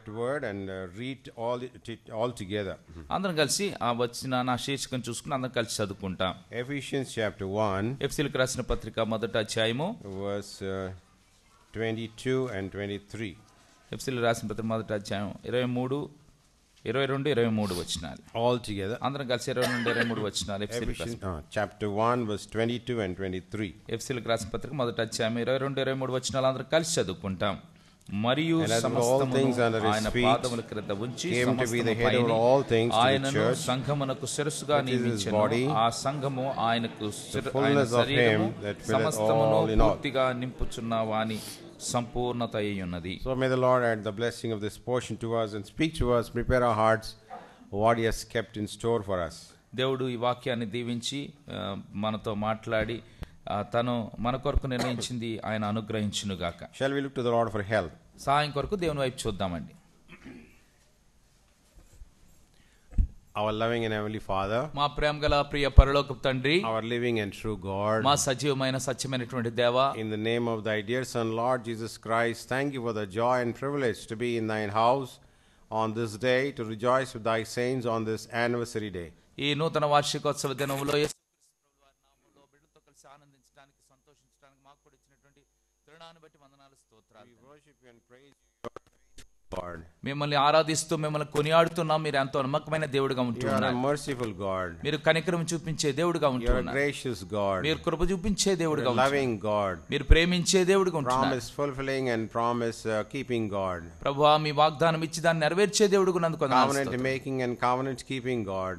that word and read all together. అందరం కలిసి ఆ వచ్చిన నా శీర్షికను చూసుకుని అందరం కలిసి చదువుకుంటాం. Ephesians chapter 1 ఎఫెసీయులకు రాసిన పత్రిక మొదటి అధ్యాయము verse 22 and 23. ఎఫెసీయులకు రాసిన పత్రిక మొదటి అధ్యాయం 23, 22, 23 వచనాలు. All together. అందరం కలిసి 22, 23 వచనాలు. chapter 1 verse 22 and 23. ఎఫెసీయులకు రాసిన పత్రిక మొదటి అధ్యాయం 22, 23 వచనాలు అందరం కలిసి చదువుకుంటాం. మరియు ఆయన పాదముల క్రింద ఉంచి ఆయనను సంఘమునకు శిరస్సుగా నియమించెను. ఆ సంఘము ఆయనకు శరీరము సమస్తమును పూర్తిగా నింపుచున్న వాని సంపూర్ణత అయ్యున్నది. So may the Lord add the blessing of this portion to us and speak to us, prepare our hearts what he has kept in store for us. దేవుడు ఈ వాక్యాన్ని దీవించి మనతో మాట్లాడి తను మన కొరకు నిర్ణయించింది ఆయన అనుగ్రహించును గాక. Shall we look to the Lord for help? సహాయం కొరకు దేవుని వైపు చూద్దామండి. Our loving and heavenly Father, మా ప్రేమగల ప్రియ పరలోకపు తండ్రి, our living and true God, మా సజీవమైన సత్యమైనటువంటి దేవా, in the name of thy dear Son Lord Jesus Christ, thank you for the joy and privilege to be in thine house on this day, to rejoice with thy saints on this anniversary day. ఈ నూతన వార్షికోత్సవ దినములో బిడ్డలతో కలిసి ఆనందించడానికి సంతోషించడానికి మాకు కూడా ఇచ్చినటువంటి తరుణాన్ని బట్టి వందనాలు, స్తోత్రాలు. We worship you and praise you, Lord. మిమ్మల్ని ఆరాధిస్తూ మిమ్మల్ని కొనియాడుతున్నాం. మీరు ఎంతో నమ్మకమైన దేవుడిగా ఉంటున్నారు. You are a merciful God. మీరు కనికరం చూపించే దేవుడిగా ఉంటున్నారు. You are a gracious God. మీరు కృప చూపించే దేవుడిగా ఉంటున్నారు. Loving God. మీరు ప్రేమించే దేవుడిగా ఉంటున్నారు. Promise fulfilling and promise keeping God. ప్రభువా, మీ వాగ్దానం ఇచ్చి దాన్ని నెరవేర్చే దేవుడిగా ఉన్నందుకు వందనాలు. Covenant making and covenant keeping God.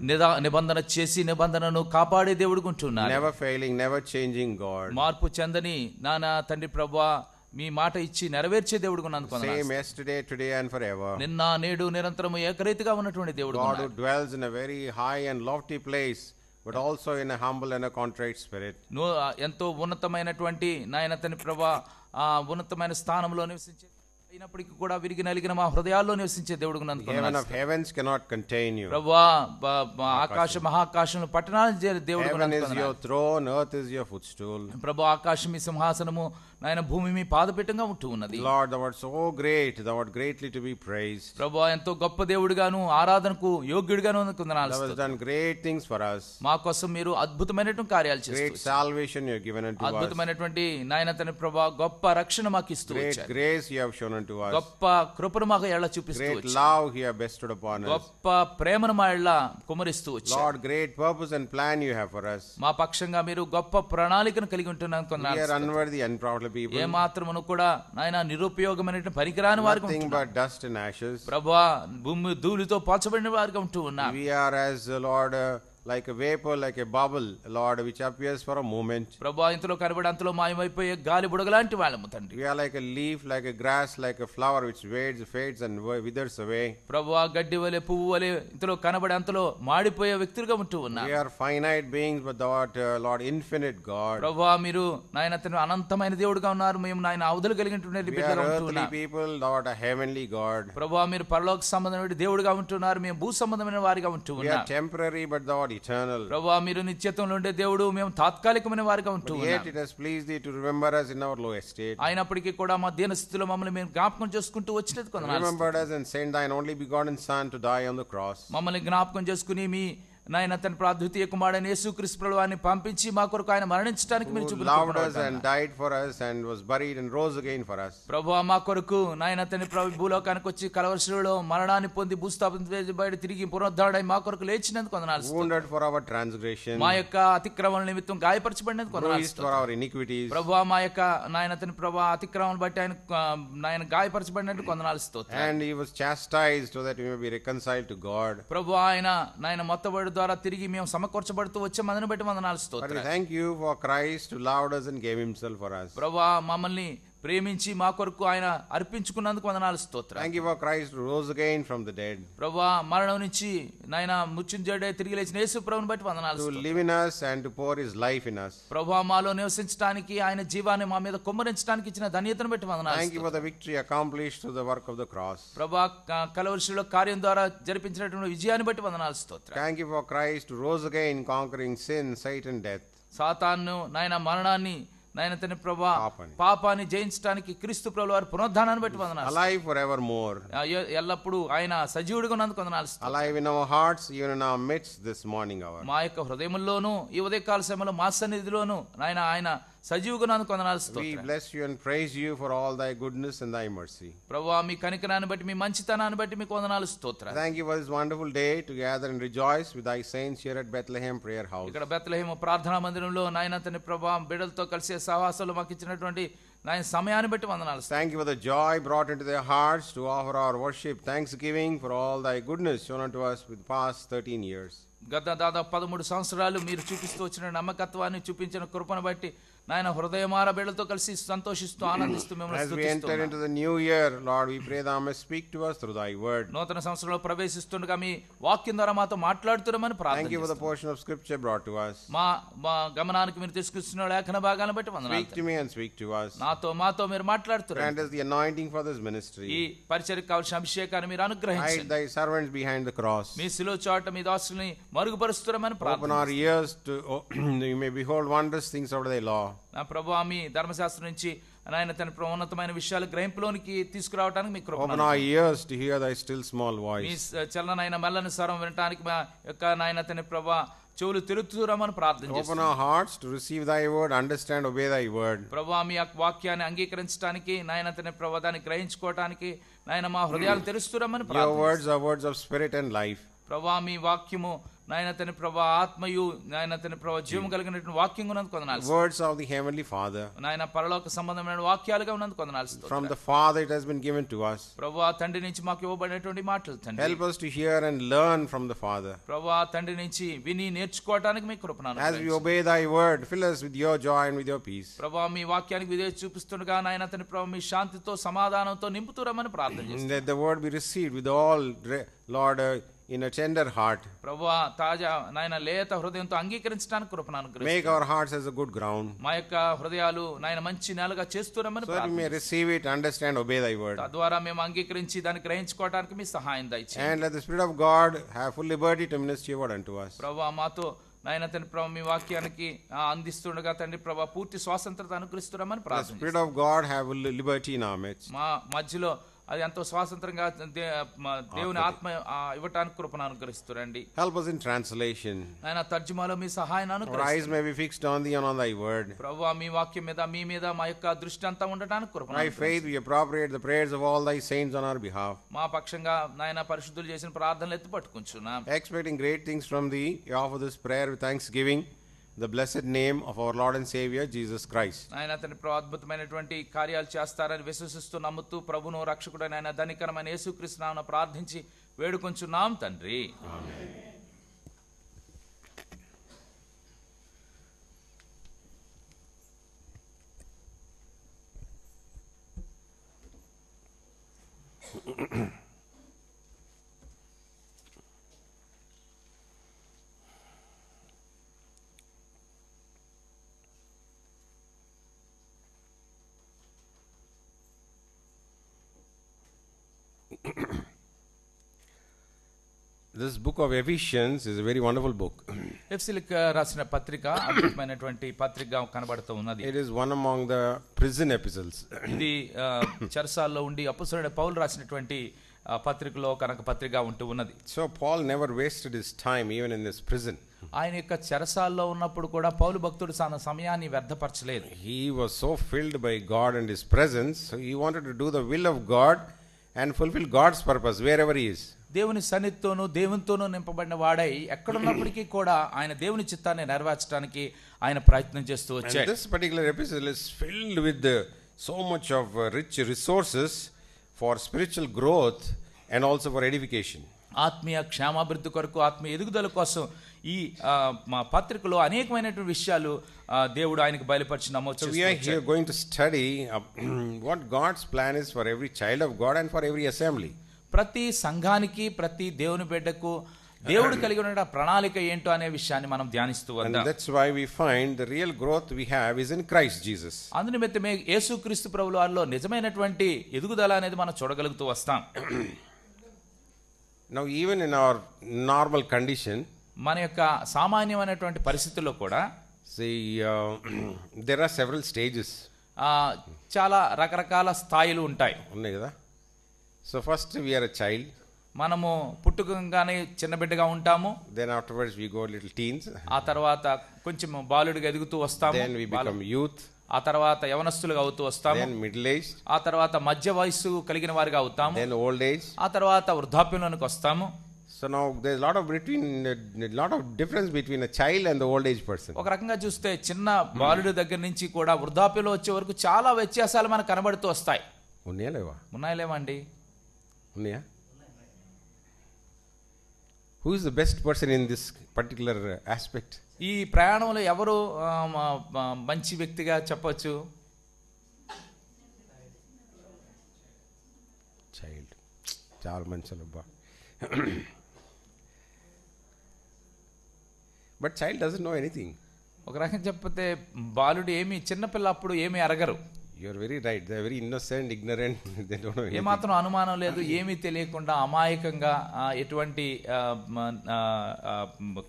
నిబంధన చేసి నిబంధనను కాపాడే దేవుడిగా ఉంటున్నారు. Never failing, never changing God. మార్పు చెందని నానా తండ్రి ప్రభువా, మీ మాట ఇచ్చి నెరవేర్చే దేవుడుగా ఉన్నందుకు వందనాలు. Same yesterday, today and forever. నిన్న నేడు నిరంతరము ఏకరీతిగా ఉన్నటువంటి దేవుడు. God who dwells in a very high and lofty place, but also in a humble and a contrite spirit. ఎంతో ఉన్నతమైనటువంటి నాయన తండ్రి ప్రభువా, ఆ ఉన్నతమైన స్థానంలో నివసించే అయినప్పటికీ కూడా విరిగి నలిగిన మా హృదయాల్లో నివసించే దేవుడుగా ఉన్నందుకు వందనాలు. Heaven of heavens cannot contain you. ప్రభువా, ఆకాశ మహాకాశంలో పట్టణాలు దేవుడుగా ఉన్నందుకు వందనాలు. Heaven is your throne, earth is your footstool. ప్రభువా, ఆకాశం మీ సింహాసనము, నాయన భూమి మీ పాదపీఠంగా ఉంటూ ఉన్నది. Lord, thou art so great, thou art greatly to be praised. ప్రభువా, ఎంతో గొప్ప దేవుడిగాను ఆరాధనకు యోగ్యుడిగాను ఉన్నందుకు వందనాలు. Thou hast done great things for us. మా కోసం మీరు అద్భుతమైనటువంటి కార్యాలు చేస్తున్నారు. Great salvation you have given unto us. అద్భుతమైనటువంటి నాయన తండ్రి ప్రభువా, గొప్ప రక్షణ మాకు ఇస్తూ వచ్చారు. Great grace you have shown unto us. గొప్ప కృపను మాకు ఎలా చూపిస్తూ వచ్చారు. Great love you have bestowed upon us. గొప్ప ప్రేమను మా ఎలా కుమరిస్తూ వచ్చారు. Lord, great purpose and plan you have for us. మా పక్షంగా మీరు గొప్ప ప్రణాళికను కలిగి ఉంటున్నారు. We are unworthy and unproud people. ఏ మాత్రమును కూడా నాయన నిరుపయోగమైనటువంటి పనికిరాని వారిగా nothing but dust and ashes. ప్రభువా, భూమి ధూళితో పోల్చబడిన వారిగా ఉంటూ ఉన్నాం. We are as Lord like a vapor, like a bubble, Lord, which appears for a moment. ప్రభువా, ఇంతలో కనబడి అంతలో మాయమైపోయే గాలి బుడగలాంటి వాళ్ళము తండ్రి. We are like a leaf, like a grass, like a flower which fades and withers away. ప్రభువా, గడ్డి వలె పువ్వు వలె ఇంతలో కనబడి అంతలో మాడిపోయే వ్యక్తులుగా ఉంటూ ఉన్నాం. We are finite beings, but thou art Lord infinite God. ప్రభువా, మీరు నాయన తండ్రి అనంతమైన దేవుడుగా ఉన్నారు. మేము నాయన అవధులు కలిగినటువంటి బిడ్డలుగా ఉంటున్నాం. We are earthly people, thou art a heavenly God. ప్రభువా, మీరు పరలోక సంబంధమైన దేవుడుగా ఉంటున్నారు. మేము భూ సంబంధమైన వారిగా ఉంటూ ఉన్నాం. We are temporary, but thou art eternal. ప్రభువా, మీరు నిత్యత్వంలో ఉండే దేవుడు, మేము తాత్కాలికమైన వారిగా ఉంటూ ఉన్నాం. Yet it has pleased thee to remember us in our low estate. అయినప్పటికీ కూడా మా దీన స్థితిలో మమ్మల్ని మేము జ్ఞాపకం చేసుకుంటూ వచ్చినందుకు వందనాలు. Remembered us and sent thine only begotten Son to die on the cross. మమ్మల్ని జ్ఞాపకం చేసుకుని మీ నాయన తన ప్రాద్వితీయ కుమారుడైన యేసుక్రీస్తు ప్రభువుని పంపించి మా కొరకు ఆయన మరణించడానికి మీరు loved us and died for us and was buried and rose again for us. ప్రభువా, మా కొరకు నాయన తన ప్రభు భూలోకానికి వచ్చి కలవరశిలలో మరణాన్ని పొంది భూస్థాపన తిరిగి పునరుద్ధరణై మా కొరకు లేచినందుకు వందనాలు. wounded for our transgression. మా యొక్క అతిక్రమణ నిమిత్తం గాయపరచబడినందుకు వందనాలు. for our iniquities. ప్రభువా, మా యొక్క నాయన తన ప్రభు అతిక్రమణ బట్టి ఆయన గాయపరచబడినందుకు వందనాలు స్తోత్రం. and he was chastised so that we may be reconciled to God. ప్రభువా, ఆయన మొత్తబడి ద్వారా తిరిగి మేము సమకూర్చబడుతూ వచ్చే మందిని బట్టి వందనాలు స్తోత్రం. Thank you for Christ who loved us and gave himself for us. ప్రభువా, మమ్మల్ని ప్రేమించి మా కొరకు ఆయన అర్పించుకున్నందుకు వందనాలు స్తోత్రం. Thank you for Christ who rose again from the dead. ప్రభువా, మరణం నుంచి నాయన మృత్యుంజయుడై తిరిగి లేచిన యేసు ప్రభువుని బట్టి వందనాలు స్తోత్రం. To live in us and to pour his life in us. ప్రభువా, మాలో నివసించడానికి ఆయన జీవాన్ని మా మీద కుమ్మరించడానికి ఇచ్చిన ధన్యతను బట్టి వందనాలు. Thank you for the victory accomplished through the work of the cross. ప్రభువా, కలవరిశిలో కార్యం ద్వారా జరిపించినటువంటి విజయాన్ని బట్టి వందనాలు స్తోత్రం. Thank you for Christ who rose again conquering sin, Satan, death. సాతాను నాయన మరణాన్ని నాయన తండ్రి ప్రభా పాపాన్ని. పాపాన్ని జయించడానికి క్రీస్తు ప్రభుల వారి పునరుద్ధానాన్ని బట్టి వందనాలు. alive forevermore, ఎల్లప్పుడూ ఆయన సజీవుడిగా ఉన్నందుకు వందనాలు. alive in our hearts, even in our midst this morning hour. మా యొక్క హృదయముల్లోనూ ఈ ఉదయకాల సమయంలో మా సన్నిధిలోను నాయన సజీవుగా ఉన్నందుకు వందనాలు. We bless you and praise you for all thy goodness and thy mercy. ప్రభువా మీ కనికరాన్ని బట్టి మీ మంచితనాన్ని బట్టి మీకు వందనాలు, స్తోత్రాలు. Thank you for this wonderful day to gather and rejoice with thy saints here at Bethlehem Prayer House. ఇక్కడ బెత్లెహేము ప్రార్థనా మందిరంలో నాయన తండ్రి ప్రభా బిడ్డలతో కలిసి సహవాసాలు మాకు ఇచ్చినటువంటి నాయన సమయాన్ని బట్టి వందనాలు. Thank you for the joy brought into their hearts to offer our worship, thanksgiving for all thy goodness shown unto us with the past 13 years. గత దాదాపు 13 సంవత్సరాలు మీరు చూపిస్తూ వచ్చిన నమ్మకత్వాన్ని చూపించిన కృపను బట్టి నాయన హృదయమార బిడ్డలతో కలిసి సంతోషిస్తూ ఆనందిస్తూ మిమ్మల్ని As we స్తుతిస్తూ enter into the new year, Lord, we pray thou mayest speak to us through thy word. నూతన సంవత్సరంలో ప్రవేశిస్తుండగా మీ వాక్యం ద్వారా మాతో మాట్లాడుతున్నామని Thank you for the ప్రార్థన portion of scripture brought to us. మా గమనానికి మీరు తీసుకొస్తున్న లేఖన భాగాలను బట్టి Speak వందనాలు. to me and speak to us. మాతో మీరు మాట్లాడుతున్నారు. Grant us the anointing for this ఈ ministry. పరిచర్యకు కావాల్సిన అభిషేకాన్ని మీరు Hide అనుగ్రహించండి. thy servants behind the cross. మీ శిలువ చాట మీ దాసుల్ని మరుగుపరుస్తున్నామని Open ప్రార్థన. our ears to you may behold wondrous things out of thy law. నా ప్రభువా మీ ధర్మశాస్త్రం నుంచి నాయన తన ఉన్నతమైన విషయాలు గ్రహింపులోనికి తీసుకురావడానికి మీ కృప. Open our ears to hear thy still small me voice. చలనైన మెల్లని స్వరం వినటానికి మా యొక్క నాయన తన ప్రభా చెవులు తిరుగుతురామని ప్రార్థన Open చేస్తున్నాం. our hearts to receive thy word, understand, obey thy word. ప్రభువా మీ యొక్క వాక్యాన్ని అంగీకరించడానికి నాయన తన ప్రభా దాన్ని గ్రహించుకోవడానికి నాయన మా హృదయాలు తెరుస్తురమని Your ప్రార్థన. words are words of spirit and life. ప్రభువా మీ వాక్యము నాయన తన ప్రభా ఆత్మయు నాయన తన ప్రభా జీవం కలిగినటువంటి వాక్యం ఉన్నందుకు వందనాలు. Words of the heavenly Father. నాయన పరలోక సంబంధమైన వాక్యాలుగా ఉన్నందుకు వందనాలు. From the Father it has been given to us. ప్రభువా తండ్రి నుంచి మాకు ఇవ్వబడినటువంటి మాటలు తండ్రి. Help us to hear and learn from the Father. ప్రభువా తండ్రి నుంచి విని నేర్చుకోవడానికి మీ కృపను As we అనుగ్రహించండి. obey thy word, fill us with your joy and with your peace. ప్రభువా మీ వాక్యానికి విధేయత చూపిస్తుండగా నాయన తండ్రి ప్రభు మీ శాంతితో సమాధానంతో నింపుతురమని ప్రార్థన చేస్తున్నాం. And let the word be received with all, Lord, in a tender heart. ప్రభువా తాజా నాయన లేత హృదయంతో అంగీకరించడానికి కృపను Make అనుగ్రహించండి. our hearts as a good ground, మా యొక్క హృదయాలు నాయన మంచి నేలగా చేస్తురమని so that we ప్రార్థన may receive it, understand, obey thy word. తద్వారా మేము అంగీకరించి దాన్ని గ్రహించుకోవడానికి మీ సహాయం దయచేయండి. And let the Spirit of God have full liberty to minister your word unto us. ప్రభువా మాతో నాయన తండ్రి ప్రభు మీ వాక్యానికి అందిస్తుండగా తండ్రి ప్రభు పూర్తి స్వాతంత్రత అనుగ్రహిస్తురమని The ప్రార్థన Spirit of God have liberty in our midst. మా మధ్యలో అది ఎంతో స్వాతంత్రంగా దేవుని ఆత్మ ఇవ్వటానికి కృపను అనుగ్రహిస్తురండి. Help us in translation. ఆయన తర్జుమాలో మీ సహాయాన్ని Our eyes అనుగ్రహిస్తురండి. may be fixed on thee and on thy word. ప్రభువా మీ వాక్యం మీద మీ మీద మా యొక్క దృష్టి అంతా ఉండటానికి కృపను By అనుగ్రహించండి. faith we appropriate the prayers of all thy saints on our behalf. మా పక్షంగా నాయన పరిశుద్ధులు చేసిన ప్రార్థనలు ఎత్తి పట్టుకుంటున్నాం. Expecting great things from thee, we offer this prayer with thanksgiving, the blessed name of our Lord and Savior Jesus Christ. ఆయన అతని అద్భుతమైనటువంటి కార్యాలు చేస్తారని విశ్వసిస్తూ నమ్ముతూ ప్రభును రక్షకుడైన ఆయన ధనికరమైన యేసుక్రీస్తు నామమున ప్రార్థించి వేడుకొంచున్నాం తండ్రి. This book of Ephesians is a very wonderful book. ఎఫెసీయులకు రాసిన పత్రిక అద్భుతమైనటువంటి పత్రికగా కనబడుతూ ఉన్నది. It is one among the prison epistles. ఇది చెరసాల్లో ఉండి అపొస్తలుడైన పౌలు రాసినటువంటి పత్రికలో కనుక పత్రిక ఉంటూ ఉన్నది. So Paul never wasted his time even in this prison. ఆయన యొక్క చెరసాల్లో ఉన్నప్పుడు కూడా పౌలు భక్తుడు తన సమయాన్ని వ్యర్థపరచలేదు. He was so filled by God and his presence, so he wanted to do the will of God and fulfill God's purpose wherever he is. దేవుని సన్నిధితోనూ దేవునితోనూ నింపబడిన వాడై ఎక్కడున్నప్పటికీ కూడా ఆయన దేవుని చిత్తాన్ని నెరవేర్చడానికి ఆయన ప్రయత్నం చేస్తూ And వచ్చాడు. this particular epistle is filled with so much of rich resources for spiritual growth and also for edification. ఆత్మీయ క్షేమాభివృద్ధి కొరకు ఆత్మీయ ఎదుగుదల కోసం ఈ మా పత్రికలో అనేకమైనటువంటి విషయాలు దేవుడు ఆయనకు బయలుపరిచి నమోదు So we are here going to study what God's plan is for every child of God and for every assembly. ప్రతి సంఘానికి ప్రతి దేవుని బిడ్డకు దేవుడు కలిగి ఉన్న ప్రణాళిక ఏంటో అనే విషయాన్ని మనం ధ్యానిస్తూ And వద్దాం. that's why we find the real growth we have is in Christ Jesus. అందునిమిత్తమే యేసుక్రీస్తు ప్రభువు వారిలో నిజమైనటువంటి ఎదుగుదల అనేది మనం చూడగలుగుతూ వస్తాం. Now even in our normal condition, మన యొక్క సామాన్యమైనటువంటి పరిస్థితుల్లో కూడా See, there are several stages. చాలా రకరకాల స్థాయిలు ఉంటాయి. ఉన్నాయి కదా. So first we are a child. మనము పుట్టుకగానే చిన్న బిడ్డగా ఉంటాము. Then afterwards we go little teens. ఆ తర్వాత కొంచెం బాలుడిగా ఎదుగుతూ వస్తాము. Then we become youth. ఆ తర్వాత యవనస్తులుగా అవుతూ వస్తాము. Then middle age. ఆ తర్వాత మధ్య వయస్సు కలిగిన వారిగా అవుతాము. Then old age. ఆ తర్వాత వృద్ధాప్యంలోనికి వస్తాము. So now there's a lot of difference between a child and the old age person. ఒక రకంగా చూస్తే చిన్న బాలుడి దగ్గర నుంచి కూడా వృద్ధాప్యంలో వచ్చే వరకు చాలా వ్యత్యాసాలు మనకు కనబడుతూ వస్తాయి. ఉన్నాయా లేవా? ఉన్నాయా లేవండి? ఉన్నాయా? Who is the best person in this particular aspect? ఈ ప్రయాణంలో ఎవరు మంచి వ్యక్తిగా చెప్పొచ్చు? చైల్డ్. చాలా మంచి అబ్బా. But child doesn't know anything. ఒక రకంగా చెప్పతే బాలుడు ఏమి చిన్నపిల్ల అప్పుడు ఏమి అరగరు. You are very right. They are very innocent, ignorant. They don't know anything. ఏమాత్రం అనుమానం లేదు, ఏమీ తెలియకుండా అమాయకంగా ఎటువంటి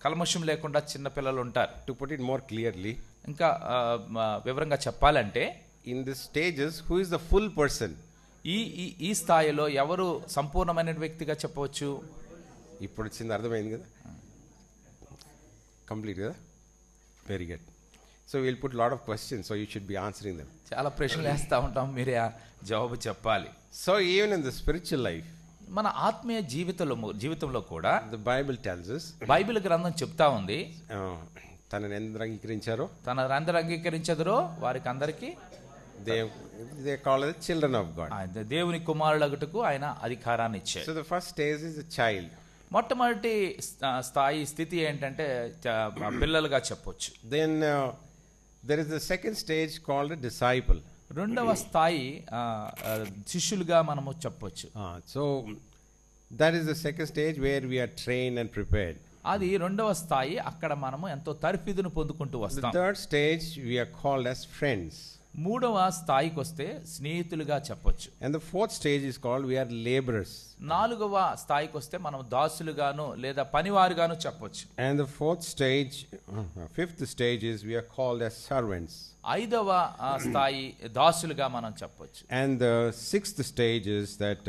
కల్మషం లేకుండా చిన్న పిల్లలు ఉంటారు. To put it more clearly, ఇంకా వివరంగా చెప్పాలంటే in these stages, who is the full person? ఈ స్థాయిలో ఎవరు సంపూర్ణమైన వ్యక్తిగా చెప్పవచ్చు? ఇప్పుడు వచ్చింది అర్థమైంది కదా, కంప్లీట్ కదా. Very good. So will put lot of questions, so you should be answering them. చాలా ప్రశ్నలు వేస్తూ ఉంటాం, మీరే జవాబు చెప్పాలి. So even in the spiritual life, మన ఆత్మీయ జీవితంలో కూడా the Bible tells us, Bible గ్రంథం చెప్తా ఉంది, తనని ఎందరు అంగీకరించారో, తనరందరూ అంగీకరించదురో వారికి అందరికీ they call it children of God. దేవుని కుమారులగుటకు ఆయన అధికారాన్ని ఇచ్చాడు. So the first stage is a child. మొట్టమొదటి స్థితి ఏంటంటే పిల్లలుగా చెప్పొచ్చు. Then there is the second stage called a disciple. రెండవ స్థాయి శిష్యులుగా మనము చెప్పొచ్చు. So that is the second stage where we are trained and prepared. అది రెండవ స్థాయి, అక్కడ మనము ఎంతో తర్ఫీదును పొందుకుంటూ వస్తాం. The third stage we are called as friends. మూడవ స్థాయికి వస్తే స్నేహితులుగా చెప్పొచ్చు. And the fourth stage is called we are laborers. నాలుగవ స్థాయికి వస్తే మనం దాసులుగాను లేదా పనివారుగాను చెప్పొచ్చు. And the fifth stage is we are called as servants. ఐదవ స్థాయి దాసులుగా మనం చెప్పొచ్చు. And the sixth stage is that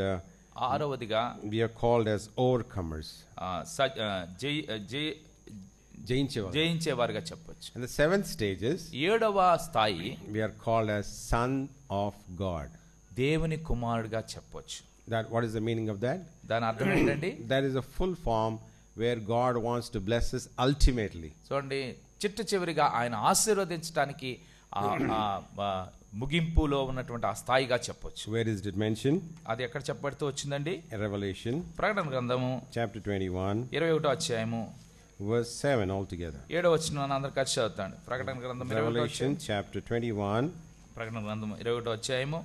ఆరవదిగా we are called as overcomers. జయించేవారుగా చెప్పొచ్చు. And the seventh stage is ఏడవ స్థాయి we are called as son of God. దేవుని కుమారుడుగా చెప్పొచ్చు. That what is the meaning of that? దాని అర్థం ఏంటండి? That is a full form where God wants to bless us ultimately. చూడండి, చిట్ట చివరిగా ఆయన ఆశీర్వదించడానికి ముగింపులో ఉన్నటువంటి ఆ స్థాయిగా చెప్పొచ్చు. Where is it mentioned? అది ఎక్కడ చెప్పబడుతూ వచ్చిందండి? Revelation ప్రకటన గ్రంథము chapter 21 21వ అధ్యాయము verse 7 altogether. 7వ వచనం అందరూ కలిసి చదువుతాండి. ప్రకటన గ్రంథం Revelation chapter 21 ప్రకటన గ్రంథం 21వ అధ్యాయము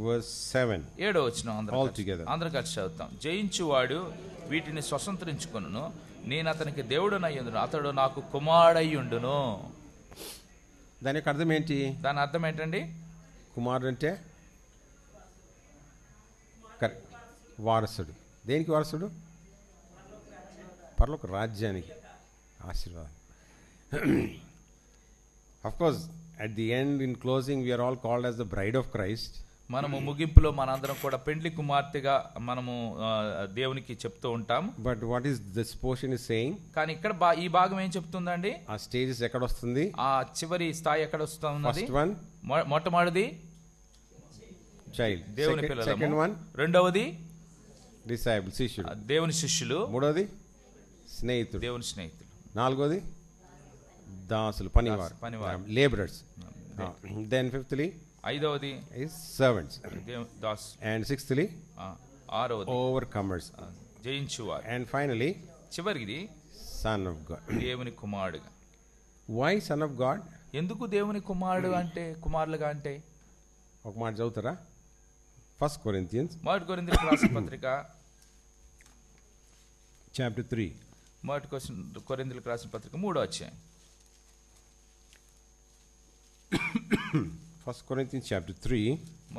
verse 7 7వ వచనం altogether. అందరూ కలిసి చదువుతాం. జయించువాడు వీటిని స్వతంత్రించుకొనును, నేను అతనికి దేవుడనయ్యుండును, అతడు నాకు కుమారుడయ్యుండును. దాని యొక్క అర్థం ఏంటి? దాని అర్థం ఏంటండి? కుమారుడు అంటే వారసుడు. దేనికి వారసుడు? పరలోక రాజ్యానికి ఆశీర్వాదం. Of course, at the end, in closing, we are all called as the bride of Christ. మనము ముగింపులో మనందరం కూడా పెండ్లి కుమార్తెగా మనము దేవునికి చెప్తూ ఉంటాం. But what is this portion is saying? కానీ ఇక్కడ ఈ భాగం ఏం చెప్తుందండి? ఆ స్టేజెస్ ఎక్కడ వస్తుంది? ఆ చివరి స్థాయి ఎక్కడ వస్తుంది? ఫస్ట్ వన్ మొట్టమొదటిది చైల్డ్, దేవుని పిల్లలు. సెకండ్ వన్ రెండవది డిసైపుల్, శిష్యుడు. దేవుని శిష్యులు. మూడవది స్నేహితుడు, దేవుని స్నేహితులు. నాలుగోది దాసులు, పనివారు, లేబరర్స్. Then fifthly, ఐదవది is servants. Das. And sixthly, ఆరవది overcomers. జయించువారు. And finally, చివరిది son of God. దేవుని కుమారుడుగా. Why son of God? ఎందుకు దేవుని కుమారుడు అంటే, కుమారులుగా అంటే? ఒక మాట చదువుతారా? 1 Corinthians 1 కొరింథీయులకు రాసిన పత్రిక chapter 3. 1 కొరింథీయులకు రాసిన పత్రిక 3వ అధ్యాయం. 1 Corinthians chapter 3,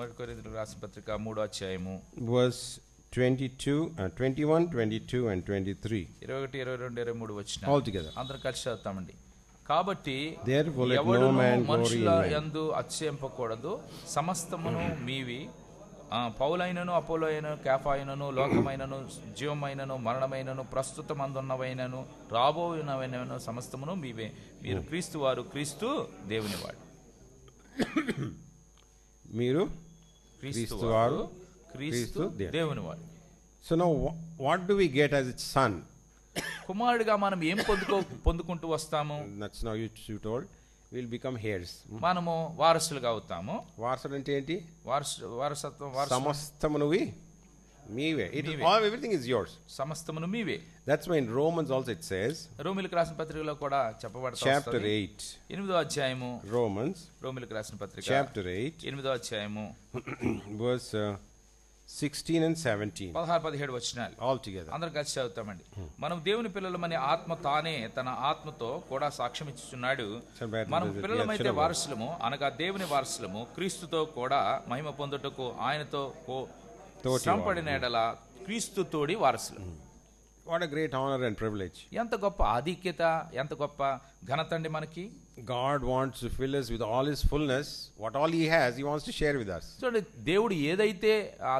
1 కొరింథీయులకు రాసిన పత్రిక 3వ అధ్యాయము verse 21, 22 and 23 21, 22, 23 వచనాలు all together. అందరం కలిసి చదువుతామండి. కాబట్టి Therefore let no ఎవడును man glory in మనుషుల man. యందు అతిశయింపకూడదు, సమస్తమును మీవి. పౌలైనను, అపోలో అయినను, కేఫా అయినను, లోకమైనను, జీవమైనను, మరణమైనను, ప్రస్తుతమందున్నవైనను, రాబోయినవైనను సమస్తమును మీవే. మీరు క్రీస్తు వారు, క్రీస్తు దేవుని వాడు. మీరు క్రీస్తు క్రీస్తు వారు, వారు, క్రీస్తు క్రీస్తు దేవుని వాడు. So now what do we get as its son? కుమారుడిగా మనం ఏం పొందుకుంటూ వస్తాము? That's now you told. We'll become heirs. మనము వారసులుగా అవుతాము. వారసుడు అంటే ఏంటి? వారసత్వం, సమస్తమునువి మీవే. Everything is yours. సమస్తమును మీవే. That's why in Romans also it says, రోమిలకు రాసిన పత్రికలో కూడా చెప్పబడుతుంది. chapter 8. 8వ అధ్యాయము. Romans రోమిలకు రాసిన పత్రిక chapter 8 8వ అధ్యాయము verse 16 and 17 16-17 వచనాలు all together. అందరం కలిసి చదువుతామండి. మనం దేవుని పిల్లలమని ఆత్మ తానే తన ఆత్మతో కూడా సాక్ష్యం ఇచ్చుచున్నాడు. మనం పిల్లలమైతే వారసులము, అనగా దేవుని వారసులము, క్రీస్తుతో కూడా మహిమ పొందుటకు ఆయనతో శ్రమపడిన ఎడల క్రీస్తు తోడి వారసులు. What a great honor and privilege. ఎంత గొప్ప ఆధిక్యత, ఎంత గొప్ప ఘనత అండి మనకి. God wants to fill us with all his fullness. What all he has, he wants to share with us. చూడండి, దేవుడు ఏదైతే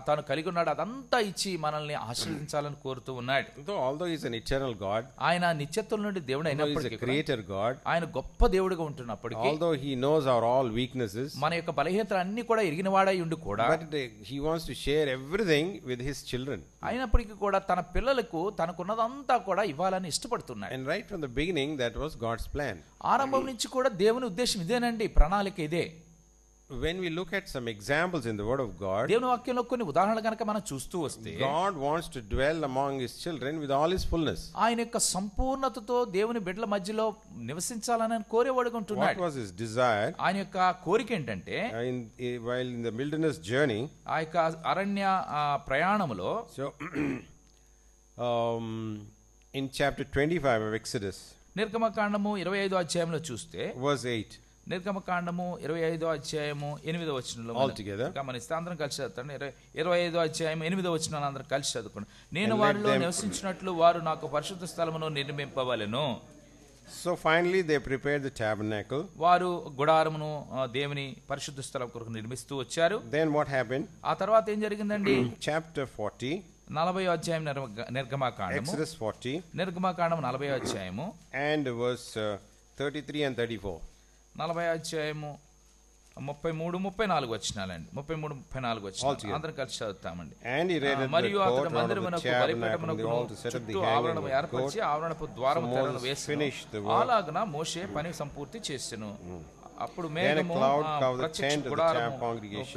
తాను కలిగి ఉన్నాడో అదంతా ఇచ్చి మనల్ని ఆశీర్వదించాలని కోరుతూ ఉన్నాడు. Although he is an eternal God, ఆయన నిత్యత్వం నుండి దేవుడు అయినప్పటికీ, creator God, ఆయన గొప్ప దేవుడిగా ఉంటున్నప్పటికీ, although he knows our all weaknesses, మన యొక్క బలహీనతలు అన్ని కూడా ఎరిగినవాడై ఉండి కూడా, but he wants to share everything with his children. అయినప్పటికీ కూడా తన పిల్లలకు తనకున్నదంతా కూడా ఇవ్వాలని ఇష్టపడుతున్నాడు. And right from the beginning that was God's plan. ఆరంభం నుంచి కూడా దేవుని ఉద్దేశం ఇదేనండి, ప్రణాళిక ఇదే. When we look at some examples in the word of God, దేవుని వాక్యంలో కొన్ని ఉదాహరణలు కనుక మనం చూస్తూ వస్తే, God wants to dwell among his children with all his fullness. ఆయన యొక్క సంపూర్ణతతో దేవుని బిడ్డల మధ్యలో నివసించాలని కోరేవాడుగా ఉంటున్నాడు. What was his desire? ఆయన యొక్క కోరిక ఏంటంటే, while in the wilderness journey, ఆ యొక్క అరణ్య ప్రయాణములో, so in chapter 25 of Exodus, నిర్గమకాండము 25వ అధ్యాయంలో చూస్తే, verse 8, నిర్గమకాండము 25వ అధ్యాయము 8వ వచనంలో altogether గమనిస్తే అందరం కలిసి చదువుతాండి. 25వ అధ్యాయం 8వ వచనాన్ని అందరం కలిసి చదువుకోండి. నేను వారిలో నివసించినట్లు వారు నాకు పరిశుద్ధ స్థలమును నిర్మింపవలెను. So finally they prepared the tabernacle. వారు గుడారమును, దేవుని పరిశుద్ధ స్థలం కొరకు నిర్మిస్తూ వచ్చారు. Then what happened? ఆ తర్వాత ఏం జరిగిందండి? Chapter 40, 40వ అధ్యాయం నిర్గమకాండము, Exodus 40 నిర్గమకాండము 40వ అధ్యాయము and verse 33 and 34. 40వ అధ్యాయము 33, 34 వచనాలండి. 33, 34 వచనాలు అందరం కలిసి చదువుతామండి. మరియు అతడు మందిరమునకు బలిపీఠమునకు చుట్టూ ఆవరణము ఏర్పరిచి ఆవరణపు ద్వారము తెరను వేసెను. అలాగున మోషే పని సంపూర్తి చేసెను. అప్పుడు మేఘము ప్రత్యక్ష గుడారము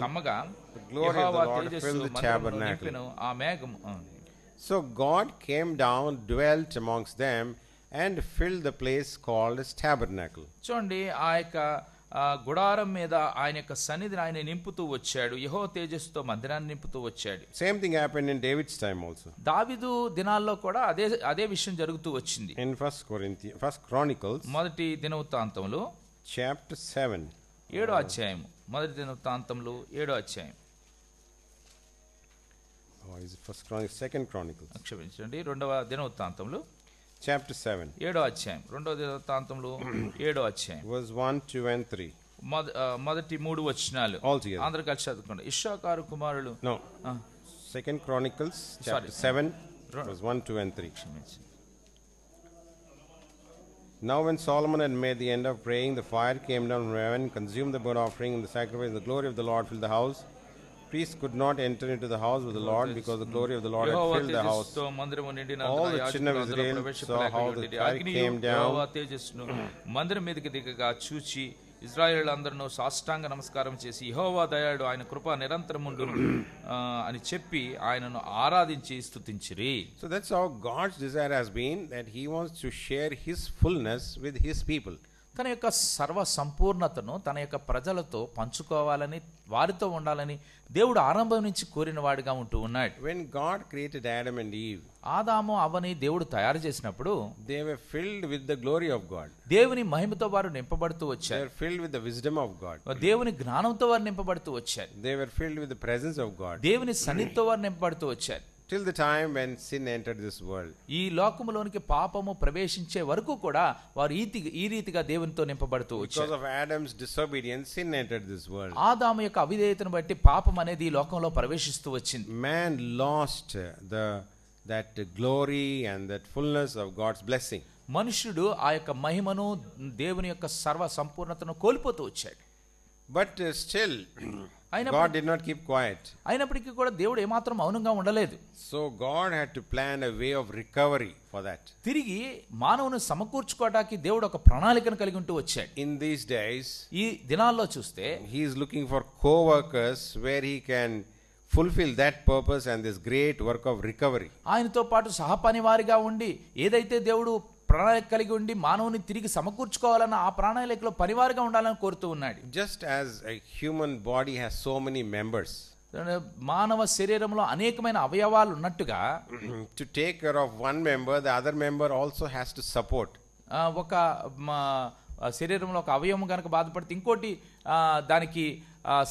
కమ్మగా యెహోవా తేజస్సు మందిరమును నింపెను. ఆ మేఘము So God came down, dwelt amongst them and filled the place called as tabernacle. చూడండి, ఆ యొక్క గుడారం మీద ఆయన యొక్క సన్నిధిని ఆయన నింపుతూ వచ్చాడు. యెహోవా తేజస్సుతో మందిరాన్ని నింపుతూ వచ్చాడు. Same thing happened in David's time also. దావీదు దినాల్లో కూడా అదే విషయం జరుగుతూ వచ్చింది. In First Chronicles, మొదటి దినవృత్తాంతములు chapter 7, 7వ అధ్యాయం. మొదటి దినవృత్తాంతములు 7వ అధ్యాయం. is it First Chronicles? Second Chronicles. క్షమించండి, 2వ దినవృత్తాంతములు chapter 7, 7వ అధ్యాయం. 2వ దినవృత్తాంతములు 7వ అధ్యాయం. verse 1, 2 and 3. మొదటి 3 వచనాలు Altogether. అందరూ కలిసి చదువుకోండి. ఇశ్శాఖారు కుమారులు. No. Second Chronicles chapter 7, verse 1, 2 and 3. క్షమించండి. Now when Solomon had made the end of praying, the fire came down from heaven, consumed the burnt offering and the sacrifice, and the glory of the Lord filled the house. Priests could not enter into the house of the Lord because the glory of the Lord had filled the house. All the children of Israel saw how the fire came down. మందిరం మీదకి దిగగా చూచి ఇశ్రాయేలులందరూ సాష్టాంగ నమస్కారం చేసి, యెహోవా దయాళుడు, ఆయన కృప నిరంతరముండును అని చెప్పి ఆయనను ఆరాధించి స్తుతించిరి. So that's how God's desire has been, that he wants to share his fullness with his people. తన యొక్క సర్వ సంపూర్ణతను తన యొక్క ప్రజలతో పంచుకోవాలని, వారితో ఉండాలని దేవుడు ఆరంభం నుంచి కోరిన వాడిగా ఉంటూ ఉన్నాడు. When God created Adam and Eve, ఆదాము అవ్వని దేవుడు తయారు చేసినప్పుడు they were filled with the glory of God. దేవుని మహిమతో వారు నింపబడుతూ వచ్చారు. They were filled with the wisdom of God. దేవుని జ్ఞానంతో వారు నింపబడుతూ వచ్చారు. They were filled with the presence of God. దేవుని సన్నిధితో వారు నింపబడుతూ వచ్చారు. till the time when sin entered this world. ఈ లోకములోనికి పాపము ప్రవేశించే వరకు కూడా వారు ఈ రీతిగా దేవునితో నింపబడుతూ వచ్చారు. Because of Adam's disobedience, sin entered this world. ఆదాము యొక్క అవిధేయతను బట్టి పాపం అనేది ఈ లోకంలో ప్రవేశిస్తూ వచ్చింది. Man lost that glory and that fullness of God's blessing. మనుషుడు ఆ యొక్క మహిమను దేవుని యొక్క సర్వ సంపూర్ణతను కోల్పోతూ వచ్చాడు. But still God did not keep quiet. అయినప్పటికీ కూడా దేవుడు ఏమాత్రం మౌనంగా ఉండలేదు. So God had to plan a way of recovery for that. తిరిగి మానవుని సమకూర్చుకోవడానికి దేవుడు ఒక ప్రణాళికను కలిగి ఉంటూ వచ్చాడు. In these days, ఈ దినాల్లో చూస్తే he is looking for co-workers where he can fulfill that purpose and this great work of recovery. ఆయనతో పాటు సహపనివారిగా ఉండి ఏదైతే దేవుడు ప్రణాళిక కలిగి ఉండి మానవుని తిరిగి సమకూర్చుకోవాలన్న ఆ ప్రణాళికలో పనివారిగా ఉండాలని కోరుతూ ఉన్నాడు. Just as a human body has so many members, మానవ శరీరంలో అనేకమైన అవయవాలు ఉన్నట్టుగా to take care of one member, the other member also has to support. ఒక శరీరంలో ఒక అవయవం కనుక బాధపడితే ఇంకోటి దానికి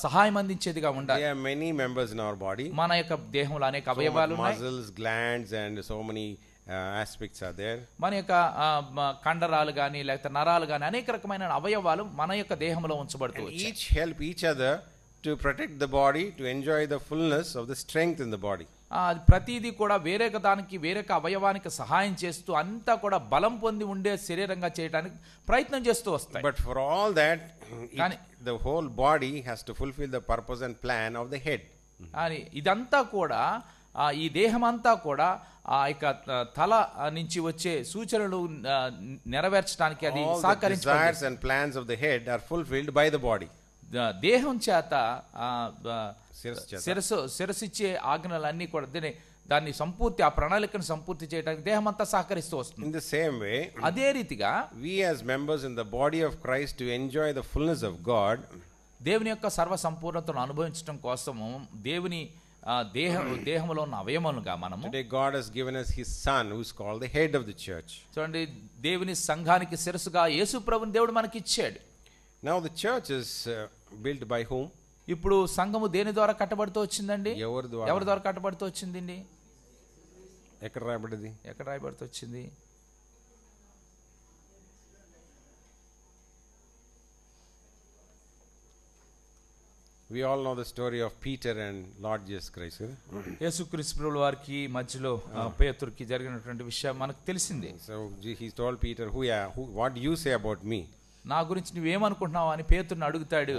సహాయం అందించేదిగా ఉండాలి. There are many members in our body. మన యొక్క దేహంలో అనేక అవయవాలు ఉన్నాయి. Muscles, glands and so many aspects are there. మన యొక్క కండరాలు గాని లేకపోతే నరాలు గాని అనేక రకమైన అవయవాలు మన యొక్క దేహంలో ఉంచబడుతూ వచ్చాయి. Each help each other to protect the body, to enjoy the fullness of the strength in the body. ప్రతిదీ కూడా వేరొక దానికి వేరొక అవయవానికి సహాయం చేస్తూ అంతా కూడా బలం పొంది ఉండే శరీరంగా చేయడానికి ప్రయత్నం చేస్తూ వస్తాయి. But for all that, the whole body has to fulfill the purpose and plan of the head. అని ఇదంతా కూడా ఈ దేహం అంతా కూడా ఆ యొక్క తల నుంచి వచ్చే సూచనలు నెరవేర్చడానికి అది సహకరించాలి. All the desires and plans of the head are fulfilled by the body. దేహం చేత శిరసిచ్చే ఆజ్ఞలన్నీ కూడా దాన్ని సంపూర్తి ఆ ప్రణాళికను సంపూర్తి చేయడానికి దేహం అంతా సహకరిస్తూ వస్తుంది. In the same way, అదే రీతిగా we as members in the body of Christ to enjoy the fullness of God, దేవుని యొక్క సర్వ సంపూర్ణతను అనుభవించడం కోసము దేవుని దేహంలో ఉన్న అవయవములుగా మనము today God has given us his son who is called the head of the church. చూడండి దేవుని సంఘానికి శిరస్సుగా యేసు ప్రభువుని దేవుడు మనకి ఇచ్చాడు. Now the church is built by whom? ఇప్పుడు సంఘము దేని ద్వారా కట్టబడుతూ వచ్చిందండి? ఎవరి ద్వారా కట్టబడుతూ వచ్చిందండి? ఎక్కడ రాయబడుతూ వచ్చింది? We all know the story of Peter and Lord Jesus Christ. యేసుక్రీస్తు ప్రభువు వారికి మధ్యలో పేతురుకి జరిగినటువంటి విషయం మనకు తెలిసిందే. So he told Peter, what do you say about me? నా గురించి నువ్వేమనుకుంటున్నావు అని పేతురుని అడుగుతాడు.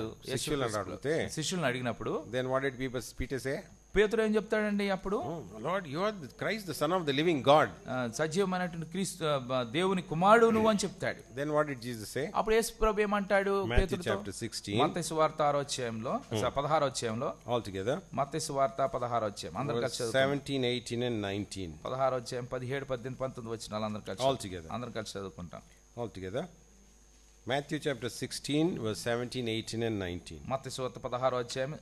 శిష్యులను అడిగినప్పుడు then what did Peter say? పేతురు ఏం చెప్తాడండి అప్పుడు? Lord, you are the Christ, the son of the living God. సజీవమైనటువంటి క్రీస్తు దేవుని కుమారుడు నువ్వు అని చెప్తాడు. Then what did Jesus say? అప్పుడు యేసు ప్రభు ఏమంటాడు పేతురుతో? Chapter 16. మత్తయి సువార్త 6వ అధ్యాయంలో 16వ అధ్యాయంలో all together. మత్తయి సువార్త 16వ అధ్యాయం అందరూ కలిసి 17, 18 and 19. 16వ అధ్యాయం 17, 18, 19 వచనాలు అందరూ కలిసి all together. అందరూ కలిసి చదువుకుంటాం. All together. Matthew chapter 16 verse 17, 18 and 19. మత్తయి సువార్త 16వ అధ్యాయం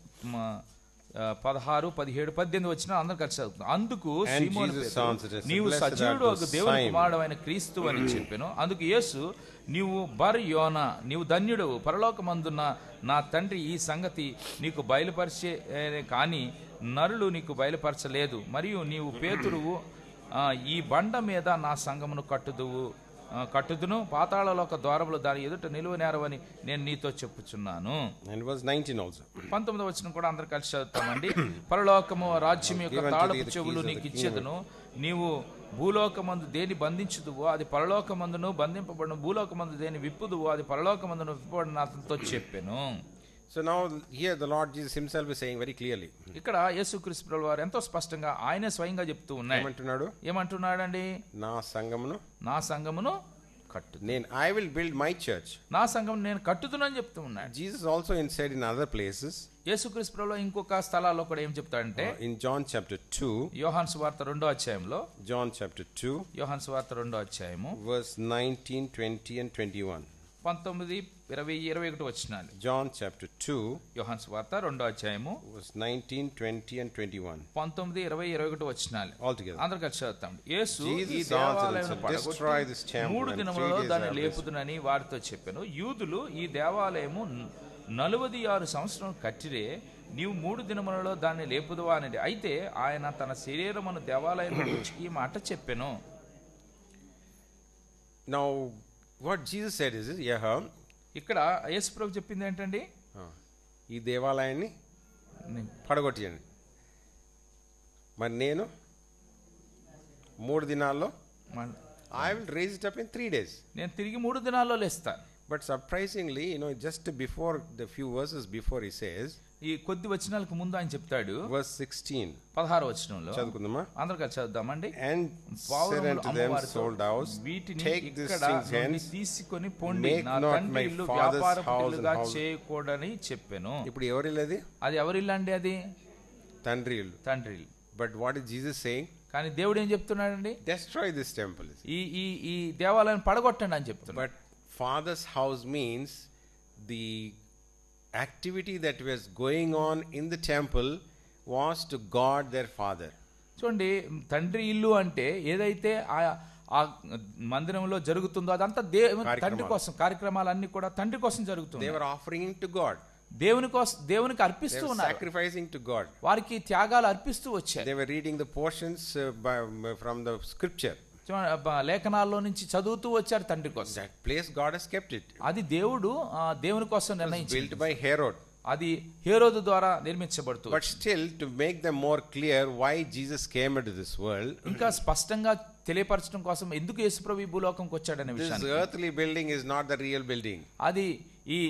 16, 17, 18 వచ్చిన అందరూ కలిసి చదువుతాం. అందుకు సీమోను పేతురు, నీవు సజీవుడు దేవుని కుమారుడు అయిన క్రీస్తు అని చెప్పాను. అందుకు యేసు, నీవు బర్ యోనా, నీవు ధన్యుడు, పరలోకమందున్న నా తండ్రి ఈ సంగతి నీకు బయలుపరిచే కానీ నరులు నీకు బయలుపరచలేదు. మరియు నీవు పేతురువు, ఈ బండ మీద నా సంఘమును కట్టుదును, పాతాళలోక ద్వారములు దాని ఎదుట నిలువ నేరవని నేను నీతో చెప్పుచున్నాను. 19 వచనం కూడా అందరు కలిసి చదువుతామండి. పరలోకము రాజ్యం యొక్క తాళపు చెవులు నీకు ఇచ్చేదను, నీవు భూలోకమందు దేని బంధించుదువో అది పరలోకమందును బంధింపబడును, భూలోకమందు దేని విప్పుదువో అది పరలోకమందును విప్పబడిన అతనితో చెప్పాను. So now here the Lord Jesus himself is saying very clearly. ఇక్కడ యేసుక్రీస్తు ప్రభువు వారు ఎంతో స్పష్టంగా ఆయనే స్వయంగా చెప్తూ ఉన్నారు. ఏమంటున్నాడండి? నా సంఘమును కట్టు. I will build my church. నా సంఘం నేను కట్టుదునని చెప్తూ ఉన్నాడు. Jesus also said in other places. యేసుక్రీస్తు ప్రభువు ఇంకొక స్థలాల్లో కూడా ఏం చెప్తాడంటే in John chapter 2, యోహాను సువార్త 2వ అధ్యాయంలో, John chapter 2, యోహాను సువార్త 2వ అధ్యాయము verse 19, 20 and 21. 19, 20, 21 వచనాలు. John chapter 2, యోహాను సువార్త 2వ అధ్యాయము verse 19, 20 and 21. 19, 20, 21 వచనాలు all together. అందరూ కలిసి చదువుతాం. యేసు ఈ దేవాలయమును పడగొట్టి 3 దినములలో దాన్ని లేపుదునని వారితో చెప్పాను. యూదులు ఈ దేవాలయము 46 సంవత్సరం కట్టిరే, నీవు 3 దినములలో దాన్ని లేపుదువా అనేది. అయితే ఆయన తన శరీరమును దేవాలయం ఈ మాట చెప్పెను. Now what Jesus said is, ఇక్కడ యేసు ప్రభు చెప్పింది ఏంటండి, ఈ దేవాలయాన్ని పడగొట్టండి, మరి నేను 3 దినాల్లో I will raise it up in 3 days. నేను తిరిగి 3 దినాల్లో లేస్తాను. But surprisingly, just before the few verses before, he says, ఈ కొద్ది వచనాలకు ముందు ఆయన చెప్తాడు, verse 16, 16వ వచనంలో చదువుకుందామా, అందరూ కలిసి చదువుదామండి. and said unto them, sold house, take these things hence, తీసుకొని పోండి, make నా not తండ్రి my ఇల్లు father's వ్యాపారపుగా house చేయకూడని చెప్పెను. ఇప్పుడు ఎవరి ఇల్లు అది? అది ఎవరి ఇల్లు అండి? అది తండ్రి ఇల్లు. తండ్రి ఇల్లు. But what is Jesus saying? కానీ దేవుడు ఏం చెప్తున్నాడండి? Destroy this temple. ఈ దేవాలయాన్ని పడగొట్టండి అని చెప్తున్నాడు. But father's house means the activity that was going on in the temple was to God their father. చూడండి, తండ్రి ఇల్లు అంటే ఏదైతే ఆ మందిరంలో జరుగుతుందో అదంతా తండ్రి కోసం, కార్యక్రమాలన్నీ కూడా తండ్రి కోసం జరుగుతుంది. They were offering to God. దేవునికి అర్పిస్తూ ఉన్నారు, sacrificing to God. వారికి త్యాగాలు అర్పిస్తూ వచ్చారు. They were reading the portions from the scripture. లేఖనాల్లో నుంచి చదువుతూ వచ్చారు తండ్రి కోసం. That place God has kept it. అది దేవుని కోసం నిర్ణయించాడు. Built by Herod. అది హేరోదు ద్వారా నిర్మించబడుతుంది. But still, to make them more clear why Jesus came into this world, ఇంకా స్పష్టంగా తెలియపరచడం కోసం ఎందుకు యేసుప్రభు ఈ భూలోకంకి వచ్చాడనే విషయాన్ని, this earthly building is not the real building. అది ఈ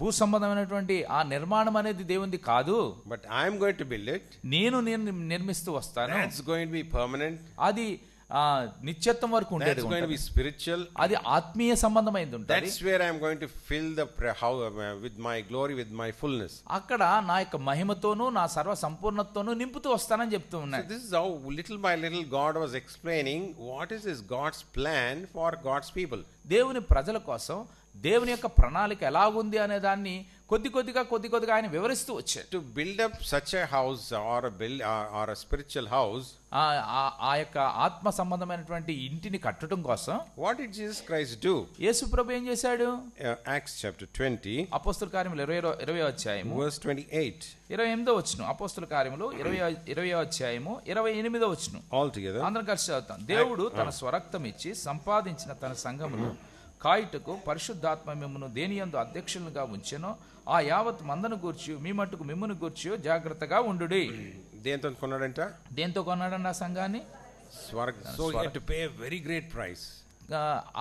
భూ సంబంధమైనటువంటి ఆ నిర్మాణం అనేది దేవునిది కాదు. But I am going to build it. నేను నిర్మిస్తూ వస్తాను. That's going to be permanent. అది నిత్యత్వం వరకు ఉండేది. That's going to be spiritual. అది ఆత్మీయ సంబంధమైనది ఉంటుంది. That's where I am going to fill the with my glory, with my fullness. అక్కడ నా యొక్క మహిమతోను నా సర్వ సంపూర్ణతతోను నింపుతూ వస్తానని చెప్తూ ఉన్నాడు. So this is how little by little God was explaining what is God's plan for God's people. దేవుని ప్రజల కోసం దేవుని యొక్క ప్రణాళిక ఎలాగుంది అనే దాన్ని కొద్ది కొద్దిగా ఆయన వివరిస్తూ వచ్చాడు. To build up such a house or a spiritual house, ఆ యొక్క ఆత్మ సంబంధమైనటువంటి ఇంటిని కట్టడం కోసం what did Jesus Christ do? యేసు ప్రభు ఏం చేశాడు? Acts chapter 20, అపోస్తల కార్యములు 20వ అధ్యాయము verse 28, 28వ వచనం. అపోస్తల కార్యములు 20వ అధ్యాయము 28వ వచనం. all together అందరం కలిసి చదువుతాం. దేవుడు తన స్వరక్తం ఇచ్చి సంపాదించిన తన సంఘమును కాయుటకు పరిశుద్ధాత్మ మిమ్మును దేనియందు అధ్యక్షులుగా ఉంచెనో ఆ యావత్ మందను గూర్చి మీ మట్టుకు మిమ్మును గూర్చి జాగ్రత్తగా ఉండుడి. దేంతో కొన్నాడంట? దేంతో కొన్నాడండి ఆ సంఘాన్ని? So he had to pay a very great price.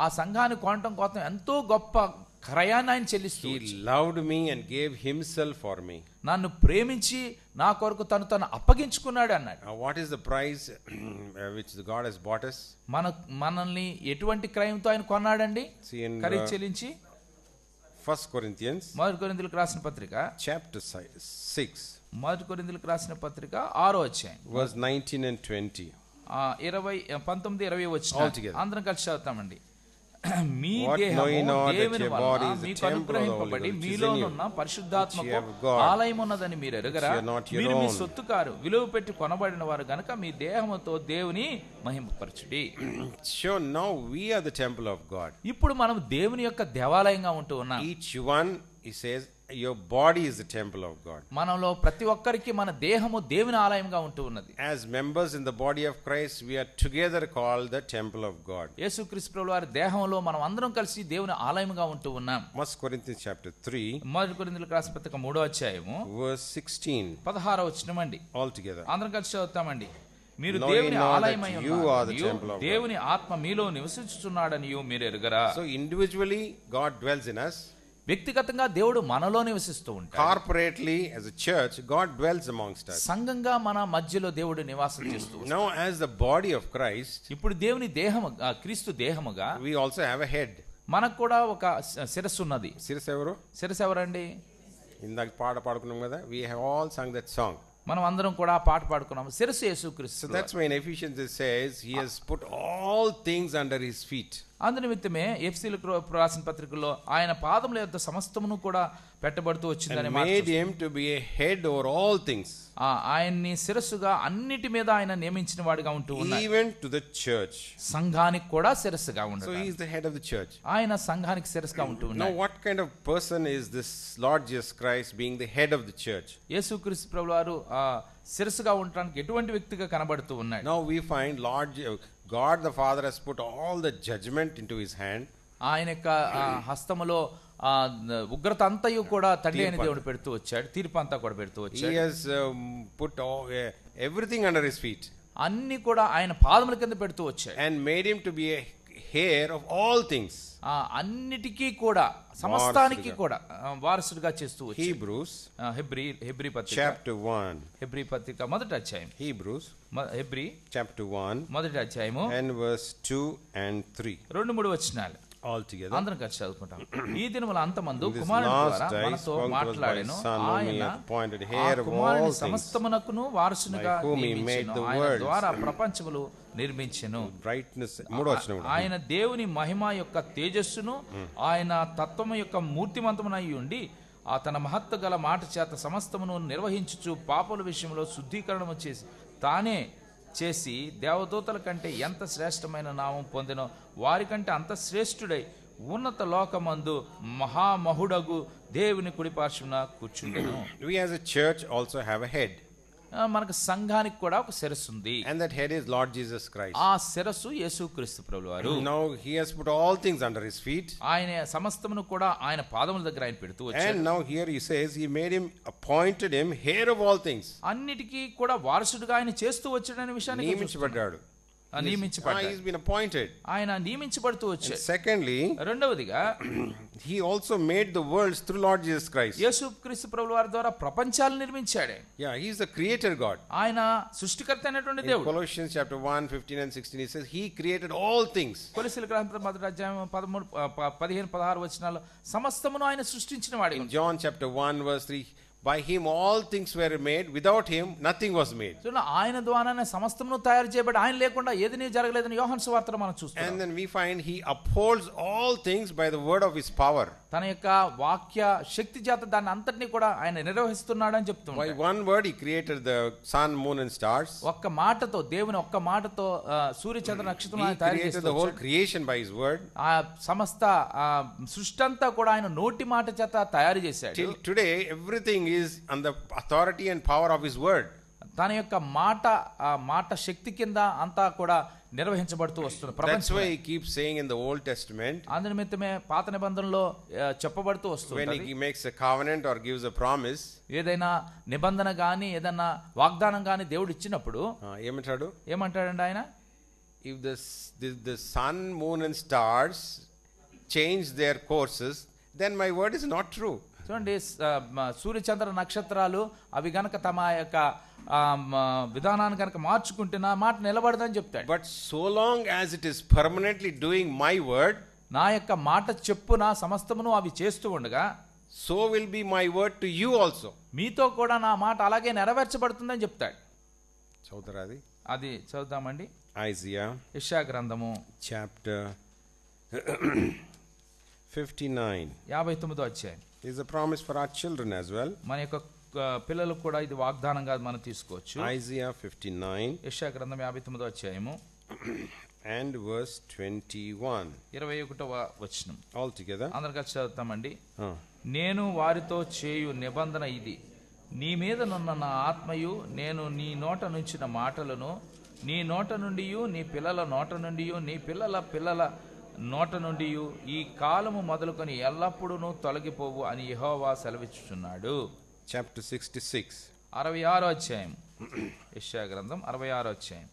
ఆ సంఘాన్ని కొనటం కోసం ఎంతో గొప్ప క్రయాన్ని ఆయన చెల్లిస్తూ, he loved me and gave himself for me. నన్ను ప్రేమించి నా కొరకు తను అప్పగించుకున్నాడు అన్నాడు. What is the price which God has bought us? మనల్ని ఎటువంటి క్రయంతో ఆయన కొన్నాడండి? ఖరీదు చెల్లించి. 1 Corinthians, మొదటి కొరింథీయులకు రాసిన పత్రిక chapter 6, మొదటి కొరింథీయులకు రాసిన పత్రిక 6వ అధ్యాయం verse 19 and 20, 19-20 వచనాలు అందరం కలిసి చదువుతామండి. మీ దేహము దేవుని వలన మీకు అనుగ్రహింపబడి మీలోనున్న పరిశుద్ధాత్మకు ఆలయం ఉన్నదని మీరు ఎరుగరా? మీరు మీ సొత్తు కారు, విలువ పెట్టి కొనబడిన వారు గనుక మీ దేహముతో దేవుని మహిమపరచుడి. So now we are the temple of God. ఇప్పుడు మనం దేవుని యొక్క దేవాలయంగా ఉంటూ ఉన్నాం. Each one, he says, your body is the temple of God. మనలో ప్రతి ఒక్కరికి మన దేహము దేవుని ఆలయంగా ఉంటూ ఉన్నది. As members in the body of Christ, we are together called the temple of God. యేసుక్రీస్తు ప్రభువు వారి దేహంలో మనం అందరం కలిసి దేవుని ఆలయంగా ఉంటూ ఉన్నాం. 1 Corinthians chapter 3, మొదటి కొరింథీయులకు రాసిన పత్రిక 3వ అధ్యాయము verse 16, 16వ వచనం అండి. all together అందరం కలిసి చదువుతామండి. మీరు దేవుని ఆలయమై ఉన్నారు, దేవుని ఆత్మ మీలో నివసించుచున్నాడని మీరు ఎరుగరా? So individually God dwells in us. వ్యక్తిగతంగా దేవుడు మనలో నివసిస్తూ ఉంటాడు. Corporately as a church, God dwells amongst us. సంఘంగా మన మధ్యలో దేవుడు నివాసం చేస్తూ ఉంటాడు. Now as the body of Christ, ఇప్పుడు దేవుని దేహము, క్రీస్తు దేహముగా, we also have a head. మనకు కూడా ఒక శిరస్సు ఉన్నది. శిరస్సు ఎవరు? శిరస్సు ఎవరండి? ఇందాక పాడుకున్నాం కదా, we have all sung that song. మనం అందరం కూడా పాట పాడుకున్నాం. శిరస్సు యేసుక్రీస్తు. So that's why in Ephesians it says he has put all things under his feet. అందునిమిత్తమే ఎఫెసీయులకు రాసిన పత్రికలో ఆయన పాదముల యొద్ద సమస్తమును కూడా పెట్టబడుతూ వచ్చిందని made him to be a head over all things. ఆయన్ని శిరస్సుగా అన్నిటి మీద ఆయన నియమించిన వాడిగా ఉంటూ ఉన్నాడు. Even to the church. సంఘానికి కూడా శిరస్సుగా ఉన్నాడు. So he is the head of the church. ఆయన సంఘానికి శిరస్సుగా ఉంటూ ఉన్నాడు. Now what kind of person is this Lord Jesus Christ being the head of the church? యేసుక్రీస్తు ప్రభువారు శిరస్సుగా ఉండడానికి ఎటువంటి వ్యక్తిగా కనబడుతూ ఉన్నాడు? Now we find God the Father has put all the judgment into his hand. ఆయన యొక్క హస్తములో ఉగ్రత అంతయు కూడా తండ్రి అయిన దేవుడు పెడుతూ వచ్చాడు. తీర్పు అంతా కూడా పెడుతూ వచ్చాడు. He has put everything under his feet. అన్ని కూడా ఆయన పాదముల కింద పెడుతూ వచ్చాడు. And made him to be a heir of all things. అన్నిటికీ కూడా సమస్తానికి కూడా వారసుడిగా చేస్తూ వచ్చాడు. Hebrews హెబ్రీ పత్రిక chapter 1. హెబ్రీ పత్రిక మొదటి అధ్యాయం. హెబ్రీ chapter 1 మొదటి అధ్యాయము and verse 2 and 3. 2-3 వచనాలు all together. అందరం కలిసి చదువుకుంటాం. ఈ దినముల అంతమందు కుమారుని ద్వారా మనతో మాట్లాడెను. ఆయన కుమారుని సమస్తమునకును వారసునిగా నియమించెను. ఆయన ద్వారా ప్రపంచములు నిర్మించెను. ఆయన దేవుని మహిమ యొక్క తేజస్సును ఆయన తత్వము యొక్క మూర్తిమంతమునై ఉండి తన మహత్వ గల మాట చేత సమస్తమును నిర్వహించుచు పాపల విషయంలో శుద్ధీకరణము తానే చేసి దేవదూతల కంటే ఎంత శ్రేష్టమైన నామం పొందినో వారికంటే అంత శ్రేష్ఠుడై ఉన్నత లోకమందు మహామహుడగు దేవుని కుడిపార్శ్వన కూర్చుండెను. We as a church also have a head. మనకు సంఘానికి కూడా ఒక శిరస్సు ఉంది. And that head is Lord Jesus Christ. ఆ శిరస్సు యేసుక్రీస్తు ప్రభువారు. Now he has put all things under his feet. ఆయన సమస్తమును కూడా ఆయన పాదముల దగ్గర ఆయన పెడుతూ వచ్చాడు. And now here he says he made him, appointed him heir of all things. అన్నిటికీ కూడా వారసుడిగా ఆయన చేస్తూ వచ్చాడనే విషయాన్ని నియమించబడ్డాడు. He's been appointed. ఆయన నియమించబడుతూ వచ్చాడు. Secondly, రెండవదిగా he also made the worlds through Lord Jesus Christ. యేసుక్రీస్తు ప్రభువారి ద్వారా ప్రపంచాలను నిర్మించాడు. Yeah, he is the creator God. ఆయన సృష్టికర్త అయినటువంటి దేవుడు. Colossians chapter 1 15 and 16 it says he created all things. కొలస్సీయులకు రాసిన మొదటి అధ్యాయం 13 15 16 వచనాల్లో సమస్తమును ఆయన సృష్టించిన వాడు. In John chapter 1 verse 3 by him all things were made, without him nothing was made. So ఆయన ద్వారానే సమస్తమును తయారు చేయబడి ఆయన లేకుండా ఏదీ జరగలేదని యోహాను సువార్తలో మనం చూస్తాం. And then we find he upholds all things by the word of his power. తన యొక్క వాక్య శక్తి చేత దాన్ని అంతటిని కూడా ఆయన నిర్వహిస్తున్నాడు అని చెప్తున్నాడు. By one word he created the sun, moon and stars. ఒక్క మాటతో దేవుని ఒక్క మాటతో సూర్య చంద్ర నక్షత్రాలను తయారు చేశాడు. He created the whole creation by his word. ఆ సమస్త సృష్టి అంతా కూడా ఆయన నోటి మాట చేత తయారు చేశాడు. Till today everything is on the authority and power of his word. తన యొక్క మాట శక్తి కింద అంతా కూడా నిర్వహించబడుతూ వస్తుంది ప్రపంచం. That's why he keeps saying in the Old Testament, అందుని నిమిత్తమే పాత నిబంధనలో చెప్పబడుతూ వస్తుంది, when he makes a covenant or gives a promise, ఏదైనా నిబంధన గాని ఏదైనా వాగ్దానం గాని దేవుడు ఇచ్చినప్పుడు ఏమంటాడండి ఆయన? If the sun, moon and stars change their courses, then my word is not true. చూడండి, సూర్య చంద్ర నక్షత్రాలు అవి గనక తమ యొక్క విధానాన్ని గనక మార్చుకుంటే నా మాట నిలబడదని చెప్తాడు. But so long as it is permanently doing my word, నా యొక్క మాట చెప్పున సమస్తమును అవి చేస్తూ ఉండగా, so will be my word to you also, మీతో కూడా నా మాట అలాగే నెరవేర్చబడుతుందని చెప్తాడు. చదువుతారా అది చదువుతామండి. యెషయా గ్రంథము చాప్టర్ 59 59వ అధ్యాయం. is a promise for our children as well. మన యొక్క పిల్లలకు కూడా ఇది వాగ్దానంగా మనం తీసుకోవచ్చు. Isaiah 59 యెషయా గ్రంథం 59వ అధ్యాయము and verse 21. 21వ వచనం. All together. అందరం కలిసి చదువుతామండి. నేను వారితో చేయు నిబంధన ఇది, నీ మీద నున్న నా ఆత్మయు నేను నీ నోట నుంచిన మాటలను నీ నోట నుండి నీ పిల్లల నోట నుండి నీ పిల్లల పిల్లల నోట నుండి ఈ కాలము మొదలుకొని ఎల్లప్పుడూ తొలగిపోవు అని యెహోవా సెలవిచ్చుచున్నాడు. చాప్టర్ 66 66వ అధ్యాయం. యెషయా గ్రంథం 66వ అధ్యాయం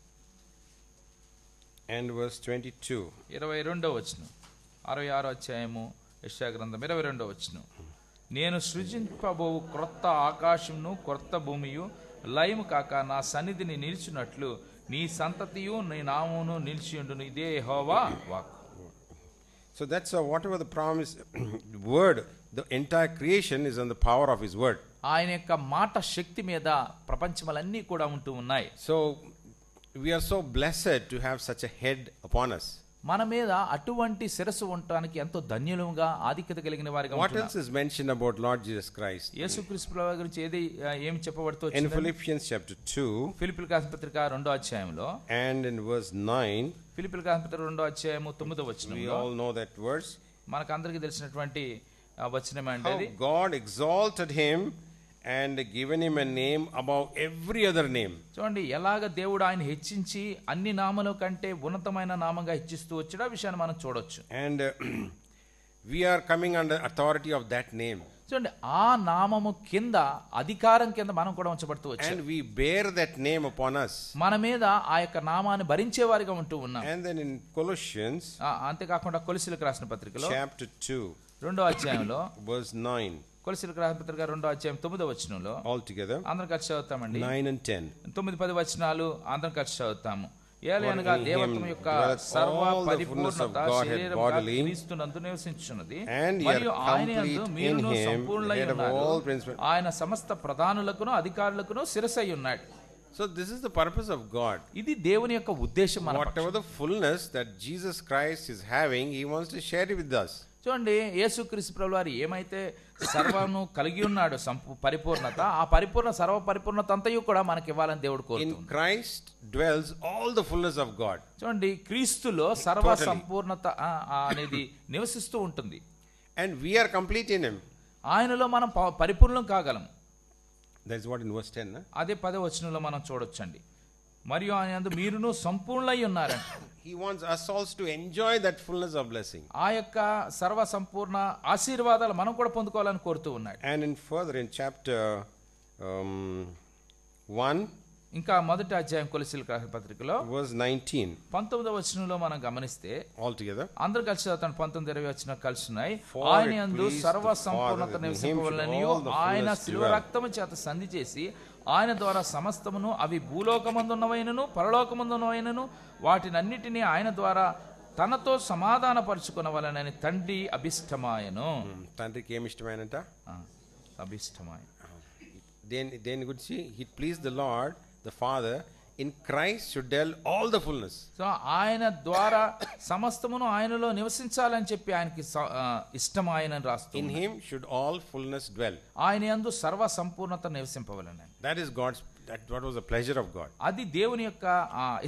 and verse 22. 22వ వచనం. 66వ అధ్యాయము యెషయా గ్రంథం 22వ వచనం. నేను సృజింపబోవు క్రొత్త ఆకాశమును క్రొత్త భూమియు లయము కాక నా సన్నిధిని నిలిచినట్లు నీ సంతతియు నీ నామమును నిలిచియుండును, ఇదే యెహోవా వాక్కు. So that's whatever the promise word, the entire creation is on the power of his word. ఆయన యొక్క మాట శక్తి మీద ప్రపంచములన్నీ కూడా ఉంటూ ఉన్నాయి. So we are so blessed to have such a head upon us. మన మీద అటువంటి శిరస్సు ఉండడానికి ఎంతో ధన్యులుగా ఆధిక్యత కలిగిన వారిగా What else is mentioned about Lord Jesus Christ? యేసుక్రీస్తు ప్రభువు గురించి ఏమి చెప్పబడుతూ In Philippians chapter 2, ఫిలిప్పీయులకు రాసిన పత్రిక 2వ అధ్యాయంలో and in verse 9, ఫిలిప్పీయులకు రాసిన పత్రిక 2వ అధ్యాయము 9వ వచనంలో, we all know that verse. మనకందరికీ తెలిసినటువంటి వచనం అంటే How God exalted him and given him a name above every other name. చూడండి ఎలాగ దేవుడు ఆయన హెచ్చించి అన్ని నామముల కంటే ఉన్నతమైన నామంగా హెచ్చిస్తూ వచ్చాడు, ఆ విషయాన్ని మనం చూడొచ్చు. And we are coming under authority of that name. చూడండి ఆ నామము కింద అధికారం కింద మనం కూడా ఉంచబడుతూ వచ్చాం. And we bear that name upon us. మన మీద ఆ యొక్క నామాన్ని భరించే వారిగా ఉంటూ ఉన్నాం. And then in Colossians, అంతేకాకుండా కొలసీలకు రాసిన పత్రికలో chapter 2, 2వ అధ్యాయంలో verse 9, కొలసీలకు రాసిన పత్రిక 2వ అధ్యాయం 9వ వచనంలో all together, అందరం కలిసి చదువుతామండి. 9 and 10. 9-10 వచనాలు అందరం కలిసి చదువుతాము. ఏలయనగా దేవత్వం యొక్క సర్వ పరిపూర్ణత శరీరముగా క్రీస్తునందు నివసించుచున్నది, మరియు ఆయన యందు మీరును సంపూర్ణులై ఉన్నారు. ఆయన సమస్త ప్రధానులకును అధికారులకును శిరస్సై ఉన్నాడు. So this is the purpose of God. ఇది దేవుని యొక్క ఉద్దేశం. Whatever the fullness that Jesus Christ is having, he wants to share it with us. చూడండి యేసుక్రీస్తు ప్రభువు వారు ఏమైతే సర్వను కలిగి ఉన్నాడో పరిపూర్ణత, ఆ పరిపూర్ణ సర్వ పరిపూర్ణత అంతయు కూడా మనకి ఇవ్వాలని దేవుడు కోరుతున్నాడు. In Christ dwells all the fullness of God. చూడండి క్రీస్తులో సర్వ సంపూర్ణత అనేది నివసిస్తూ ఉంటుంది. And we are complete in him. ఆయనలో మనం పరిపూర్ణం కాగలం. That is what in verse 10. అదే 10వ వచనంలో మనం చూడొచ్చండి. మరియు ఆయన యందు మీరును సంపూర్ణులై ఉన్నారంట. He wants us also to enjoy that fullness of blessing. ఆ యొక్క సర్వ సంపూర్ణ ఆశీర్వాదాలు మనం కూడా పొందుకోవాలని కోరుతూ ఉన్నాడు. And in further in chapter 1, ఇంకా మొదటి అధ్యాయం కొలసీలకు రాసిన పత్రికలో verse 19, 19వ వచనంలో మనం గమనిస్తే all together, అందరూ కలిసి చదువుతాను. 19-20 వచనం కలిసి ఉన్నాయి. ఆయన యందు సర్వ సంపూర్ణత నివసింపవలెననియు ఆయన శిలువ రక్తము చేత సంధి చేసి ఆయన ద్వారా సమస్తమును, అవి భూలోకమందున్నవైనను పరలోకమందున్నవైనను వాటినన్నిటినీ ఆయన ద్వారా తనతో సమాధానపరుచుకునవలెనని తండ్రి అభిష్టమాయను. తండ్రికి ఏమి ఇష్టమైనంట? అభిష్టమాయను. దేని గురించి? He pleased the Lord, the Father, in Christ should dwell all the fullness. So ఆయన ద్వారా సమస్తమును ఆయనలో నివసించాలని చెప్పి ఆయనకి ఇష్టమాయనని రాస్తుంది. In him should all fullness dwell. ఆయన యందు సర్వ సంపూర్ణత నివసింపవలెనని. That is God's, that was the pleasure of God. అది దేవుని యొక్క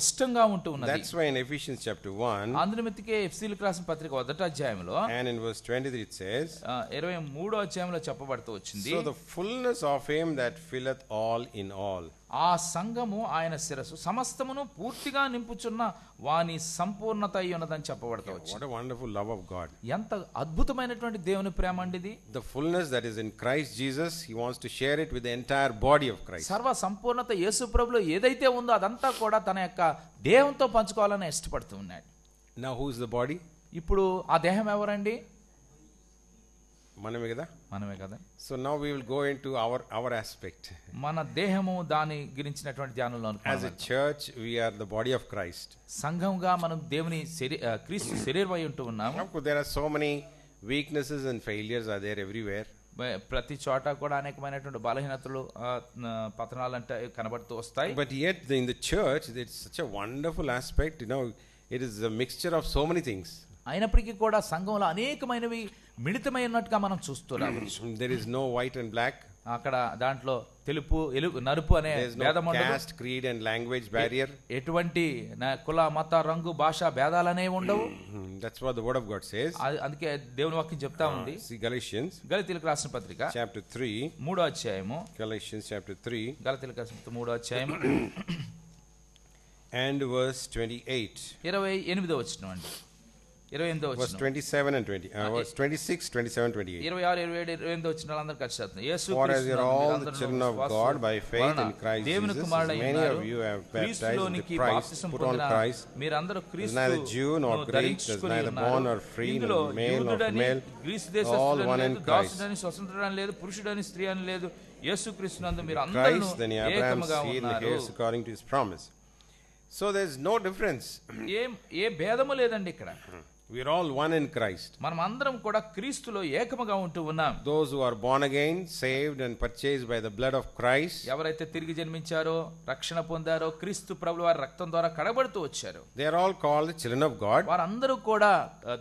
ఇష్టంగా ఉంటూ ఉన్నది. That's why in Ephesians chapter 1, అందునిమిత్తికే ఎఫెసీయులకు రాసిన పత్రిక 1వ అధ్యాయంలో and in verse 23 it says, 23వ అధ్యాయంలో చెప్పబడుతూ వచ్చింది. So the fullness of him that filleth all in all. ఆ సంఘము ఆయన శిరస్సు సమస్తమును పూర్తిగా నింపుచున్న వాని సంపూర్ణత అయి ఉన్నదని చెప్పబడుతూ వచ్చింది. What a wonderful love of God. ఎంత అద్భుతమైనటువంటి దేవుని ప్రేమ అండి ఇది. The fullness that is in Christ Jesus, he wants to share it with the entire body of Christ. సర్వ సంపూర్ణత యేసు ప్రభువులో ఏదైతే ఉందో అదంతా కూడా తన యొక్క దేహంతో పంచుకోవాలని ఇష్టపడుతూ ఉన్నాడు. Now who is the body? ఇప్పుడు ఆ దేహం ఎవరండి? మనమే కదా? మనమే కదా. So now we will go into our aspect. మన దేహము దాని గురించినటువంటి ధ్యానంలో As a church we are the body of Christ. సంఘంగా మనం దేవుని క్రీస్తు శరీరమై ఉంటూ ఉన్నాము. Of course there are so many weaknesses and failures are there everywhere. ప్రతి చోట కూడా అనేకమైనటువంటి బలహీనతలు పతనాలు అంటే కనబడుతూ వస్తాయి. But yet in the church it's such a wonderful aspect, it is a mixture of so many things. అయినప్పటికీ కూడా సంఘంలో అనేకమైనవి మిళితమైనట్టుగా మనం చూస్తున్నాము. There is no white and black. అక్కడ దాంట్లో తెలుపు నలుపు అనే భేదం ఉండదు. Caste, creed and language barrier. ఎటువంటి కుల మత రంగు భాష భేదాలు అనేవి ఉండవు. That's what the word of God says. అందుకే దేవుని వాక్యం చెప్తా ఉంది. Galatians గలతీయులకు రాసిన పత్రిక chapter 3, 3వ అధ్యాయము. Galatians chapter 3, గలతీయులకు రాసిన 3వ అధ్యాయము and verse 28. 28వ వచనం అండి. 28వ వచనం. Verse 27 and 20. Verse 26, 27, 28. 26, 27, 28వ వచనాలు అందరూ కలిసి చదువుతాం. యేసు For as you are all the children of God by faith in Christ Jesus, many of you have baptized with Christ, put on Christ. మీరందరూ There's neither Jew nor Greek, there's neither bond nor free, nor male nor female, all one in Christ. దాసుడని స్వతంత్రుడని లేదు, పురుషుడని స్త్రీ అని లేదు, యేసుక్రీస్తునందు మీరు అందరూ Christ, then Abraham's ఏకముగా seed ఉన్నారు. heirs according to his promise. So there's no difference. ఏ భేదము లేదండి ఇక్కడ. We are all one in Christ. మనం అందరం కూడా క్రీస్తులో ఏకముగా ఉంటూ ఉన్నాం. Those who are born again, saved and purchased by the blood of Christ, ఎవరైతే తిరిగి జన్మించారో, రక్షణ పొందారో, క్రీస్తు ప్రభువు వారి రక్తం ద్వారా కడబడుతూ వచ్చారు. they are all called the children of God. వారందరూ కూడా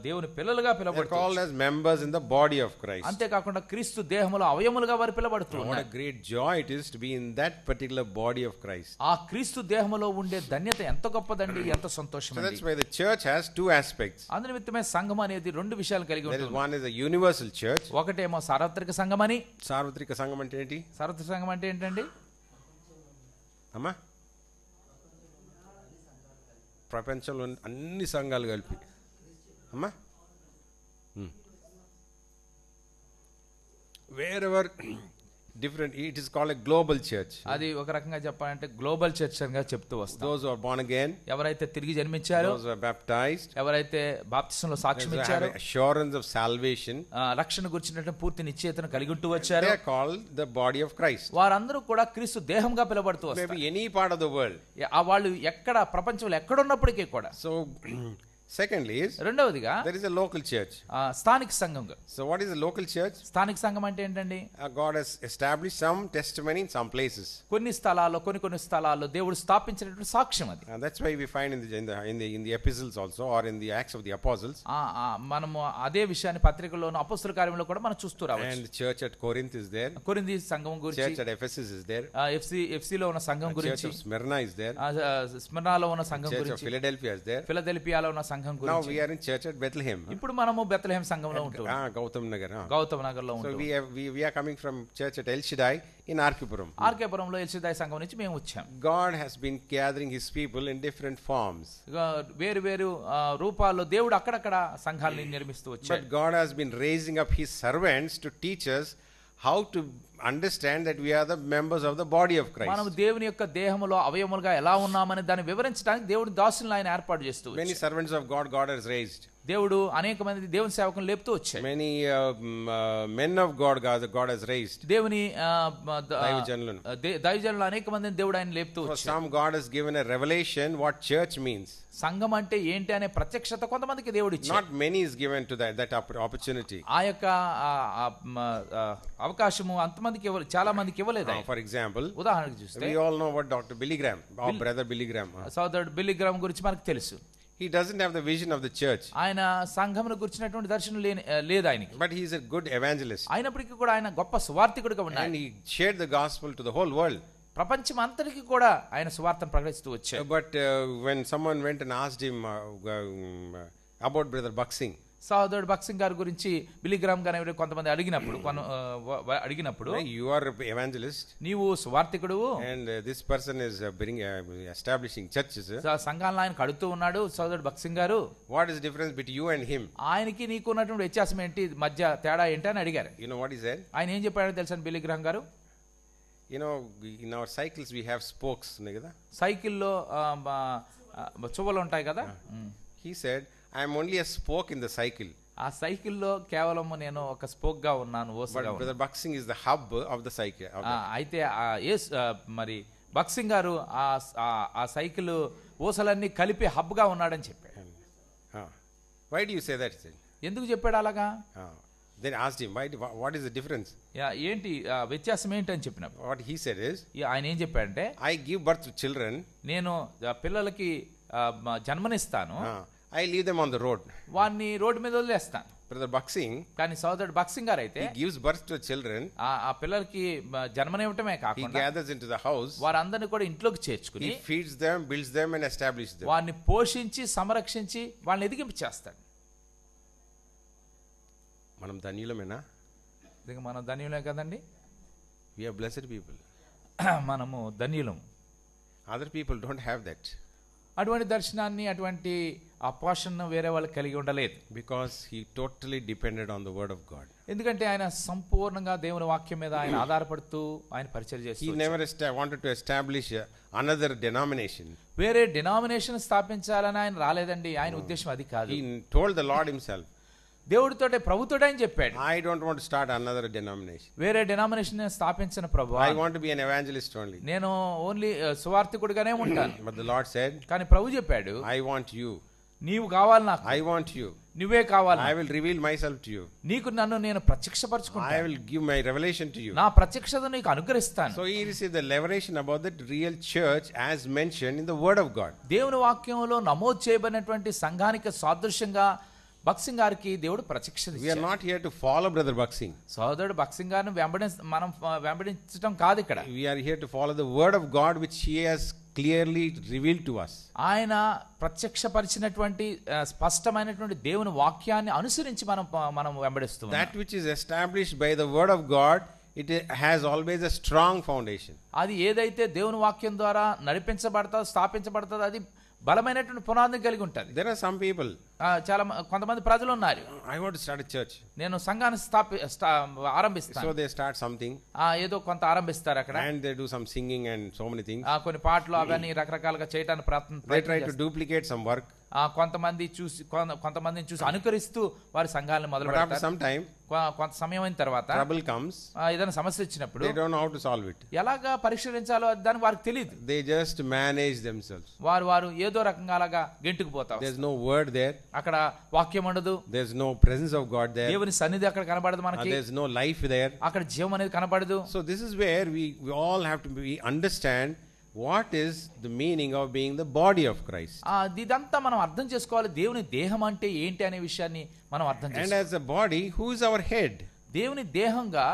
దేవుని పిల్లలుగా They are పిలువబడతారు. called as members in the body of Christ. అంతే కాకుండా క్రీస్తు దేహములో అవయములుగా వారు పిలువబడుతూ What ఉన్నారు. a great joy it is to be in that particular body of Christ. ఆ క్రీస్తు దేహములో ఉండే ధన్యత ఎంత గొప్పదండి, ఎంత సంతోషం So అండి. that's why the church has two aspects. అందు నిమిత్తమే సంఘం అనేది రెండు విషయాలు కలిగి There is ఉంటుంది. one is a universal church. ఒకటేమో సార్వత్రిక సంఘం అని. సార్వత్రిక సంఘం అంటే ఏంటి? సార్వత్రిక సంఘం అంటే ఏంటండి? అమ్మా, ప్రపంచంలో అన్ని సంఘాలు కలిపి. అమ్మా, wherever different, it is called a global church. అది ఒక రకంగా చెప్పాలంటే గ్లోబల్ చర్చ్ గా చెప్తూ వస్తాం. Those who are born again, ఎవరైతే తిరిగి జన్మించారో, those who are baptized, ఎవరైతే బాప్తిసంలో సాక్ష్యం those who ఇచ్చారో, have assurance of salvation, రక్షణ గురించినటువంటి పూర్తి నిశ్చయతను కలిగి ఉంటూ వచ్చారో, they are called the body of Christ. వారందరూ కూడా క్రీస్తు దేహంగా పిలువబడుతూ వస్తారు. Maybe any part of the world. వాళ్ళు ఎక్కడ ప్రపంచంలో ఎక్కడున్నప్పటికీ కూడా. So secondly is రెండవదిగా there is a local church. స్థానిక సంఘం. So what is a local church? స్థానిక సంఘం అంటే ఏంటండి? God has established some testimony in some places. కొన్ని స్థలాల్లో, కొన్ని స్థలాల్లో దేవుడు స్థాపించినటువంటి సాక్ష్యం అది. And that's why we find in the epistles also, or in the Acts of the Apostles. మనము అదే విషయాన్ని పత్రికల్లోను అపొస్తలుల కార్యములో కూడా మనం చూస్తూ రావచ్చు. And the church at Corinth is there. కొరింథీ సంఘం గురించి, Church at Ephesus is there. ఎఫ్సీలో ఉన్న సంఘం Church గురించి, of Smyrna is there. స్మిర్నాలో ఉన్న సంఘం Church of గురించి, Philadelphia is there. ఫిలదెల్ఫియాలో ఉన్న సంఘం Now గురించి. we are in church at Bethlehem. ఇప్పుడు మనము బెత్లెహేం సంఘంలో ఉంటున్నాం. Gautam Nagar. గౌతమ్ నగర్ లో So ఉంటున్నాం. we are coming from church at El Shaddai in Arkipuram. ఆర్కేపురంలో ఎల్షదాయి సంఘం నుంచి మేము వచ్చాం. God has been gathering his people in different forms. వేరు వేరు రూపాల్లో దేవుడు అక్కడక్కడ సంఘాలని నిర్మిస్తూ వచ్చాడు. But God has been raising up his servants to teach us how to understand that we are the members of the body of Christ. మనం దేవుని యొక్క దేహములో అవయములుగా ఎలా ఉన్నామని దాన్ని వివరించడానికి దేవుడు దాసులను ఆయన ఏర్పాటు చేస్తూ వచ్చాడు. Many servants of God has raised. దేవుడు అనేక మంది దేవుని సేవకులను లేపుతూ వచ్చాడు. Many men of God has raised. దేవుని దైవజనులను అనేక మందిని దేవుడు ఆయన లేపుతూ For వచ్చాడు. some, God has given a revelation what church means. సంఘం అంటే ఏంటి అనే ప్రత్యక్షత కొంతమందికి దేవుడు ఇచ్చాడు. Not many is given to that opportunity. ఆ యొక్క అవకాశము అంతమందికి చాలా మందికి ఇవ్వలేదు. For example, ఉదాహరణకు చూస్తే we all know what Dr. Billy Graham, our brother Billy Graham. సోదరుడు బిల్లీ గ్రామ్ గురించి మనకు తెలుసు. He doesn't have the vision of the church. ఆయన సంఘమును గురించినటువంటి దర్శనం లేదు ఆయనకి. But he is a good evangelist. అయినప్పటికీ కూడా ఆయన గొప్ప సువార్థికుడిగా ఉన్నాడు. And he shared the gospel to the whole world. ప్రపంచం అంతటికి కూడా ఆయన సువార్తను ప్రకటిస్తూ వచ్చాడు. But when someone went and asked him about Brother Buxing, సోదరుడు బక్సింగ్ గారి గురించి బిల్లీ గ్రామ్ గారు కొంతమంది అడిగినప్పుడు you are an evangelist నీవు సువార్థికుడు and this person is establishing churches. సంఘాలను ఆయన కడుతూ ఉన్నాడు సోదరుడు బక్సింగ్ గారు. What is the difference between you and him? ఆయనకి నీకు ఉన్నటువంటి వ్యత్యాసం ఏంటి, మధ్య తేడా ఏంటి అని అడిగారు. You know what he said? ఆయన ఏం చెప్పాడో తెలుసా బిల్లీ గ్రామ్ గారు? You know, in our cycles we have spokes, కదా? సైకిల్లో చువ్వలు ఉంటాయి కదా. He said, I am only a spoke in the cycle. ఆ సైకిల్లో కేవలం నేను ఒక స్పోక్ గా ఉన్నాను, ఓసగా. But Brother Buxing is the hub of the cycle. అయితే మరి బక్సింగ్ గారు ఆ సైకిల్ ఓసలన్నీ కలిపి హబ్ గా ఉన్నాడని చెప్పాడు. Why do you say that? ఎందుకు చెప్పాడు అలాగా? Then asked him, what is the difference? ఏంటి వ్యత్యాసం ఏంటి అని చెప్పినప్పుడు What he said is, ఆయన ఏం చెప్పాడంటే, I give birth to children. నేను పిల్లలకి జన్మనిస్తాను. I leave them on the road. వాడిని రోడ్డు మీద వదిలేస్తాను. Brother Buxing, కానీ సోదరుడు బక్సింగ్ గారు అయితే he gives birth to children. ఆ పిల్లలకి జన్మనివ్వటమే కాకుండా he gathers into the house. వారందరినీ కూడా ఇంట్లోకి చేర్చుకుని he feeds them, builds them and establishes them. వారిని పోషించి సంరక్షించి వాళ్ళని ఎదిగింపు చేస్తాడు. మనం ధన్యులమేనా? మనం ధన్యులే కదండి. We are blessed people. మనము ధన్యులం. Other people don't have that. అటువంటి దర్శనాన్ని, అటువంటి ఆ పోషణ వేరే వాళ్ళు కలిగి ఉండలేదు. Because he totally depended on the word of God. ఎందుకంటే ఆయన సంపూర్ణంగా దేవుని వాక్యం మీద ఆయన ఆధారపడుతూ ఆయన పరిచయం చేస్తూ he never wanted to establish another denomination. వేరే డినామినేషన్ స్థాపించాలని ఆయన రాలేదండి. ఆయన ఉద్దేశం అది కాదు. he told the Lord himself, దేవుడితోటే ప్రభుతోటే అని చెప్పాడు, I don't want to start another denomination. వేరే డినామినేషన్ స్థాపించిన ప్రభు, I want to be an evangelist only. నేను ఓన్లీ సువార్థికుడిగానే ఉంటాను. But the Lord said, కానీ ప్రభు చెప్పాడు, I want you. నీవు కావాలి నాకు. I want you. నువ్వే కావాలి. I will reveal myself to you. నీకు నన్ను నేను ప్రత్యక్షపరచుకుంటాను. I will give my revelation to you. నా ప్రత్యక్షత నీకు అనుగ్రహిస్తాను. So he received the revelation about the real church as mentioned in the word of God. దేవుని వాక్యంలో నమోదు చేయబడినటువంటి సంఘానికి సాదృశ్యంగా బక్సింగ్ గారికి దేవుడు ప్రత్యక్షత ఇచ్చాడు. We are not here to follow brother Baksing. సోదరుడు బక్సింగ్ గారిని మనం వెంబడించడం కాదు ఇక్కడ. We are here to follow the word of God which he has clearly revealed to us. ఆయన ప్రత్యక్షపరిచినటువంటి స్పష్టమైనటువంటి దేవుని వాక్యాన్ని అనుసరించి మనం వెంబడిస్తున్నాం. That which is established by the word of God, it has always a strong foundation. అది ఏదైతే దేవుని వాక్యం ద్వారా నడిపించబడతాదో స్థాపించబడతాదో అది బలమైనటువంటి పునాదిని కలిగి ఉంటుంది. There are some people, చాలా కొంతమంది ప్రజలు ఉన్నారు, I want to start a church. నేను సంఘాన్ని ఆరంభిస్తాను. So they start something, ఏదో కొంత ఆరంభిస్తారు అక్కడ, and they do some singing and so many things. కొన్ని పాటలు అవన్నీ రకరకాలుగా చేయడానికి They try to duplicate some work. కొంతమందిని చూసి అనుకరిస్తూ వారి సంఘాలను మొదలు పెడతారు. After some time, కొంత సమయం అయిన తర్వాత trouble comes, ఏదైనా సమస్య వచ్చినప్పుడు they don't know how to solve it. ఎలాగా పరిష్కరించాలో దానికి వారికి తెలియదు. They just manage themselves. వారు ఏదో రకంగా అలాగా గెంటుకుపోతారు. There's no word there. అక్కడ వాక్యం ఉండదు. There's no presence of God there. దేవుని సన్నిధి అక్కడ కనబడదు మనకి. There's no life there. అక్కడ జీవం అనేది కనబడదు. So this is where we all have to understand what is the meaning of being the body of Christ. ఇదంతా మనం అర్థం చేసుకోవాలి. దేవుని దేహం అంటే ఏంటి అనే విషయాన్ని మనం అర్థం చేసుకోవాలి. And as a body, who is our head? దేవుని దేహంగా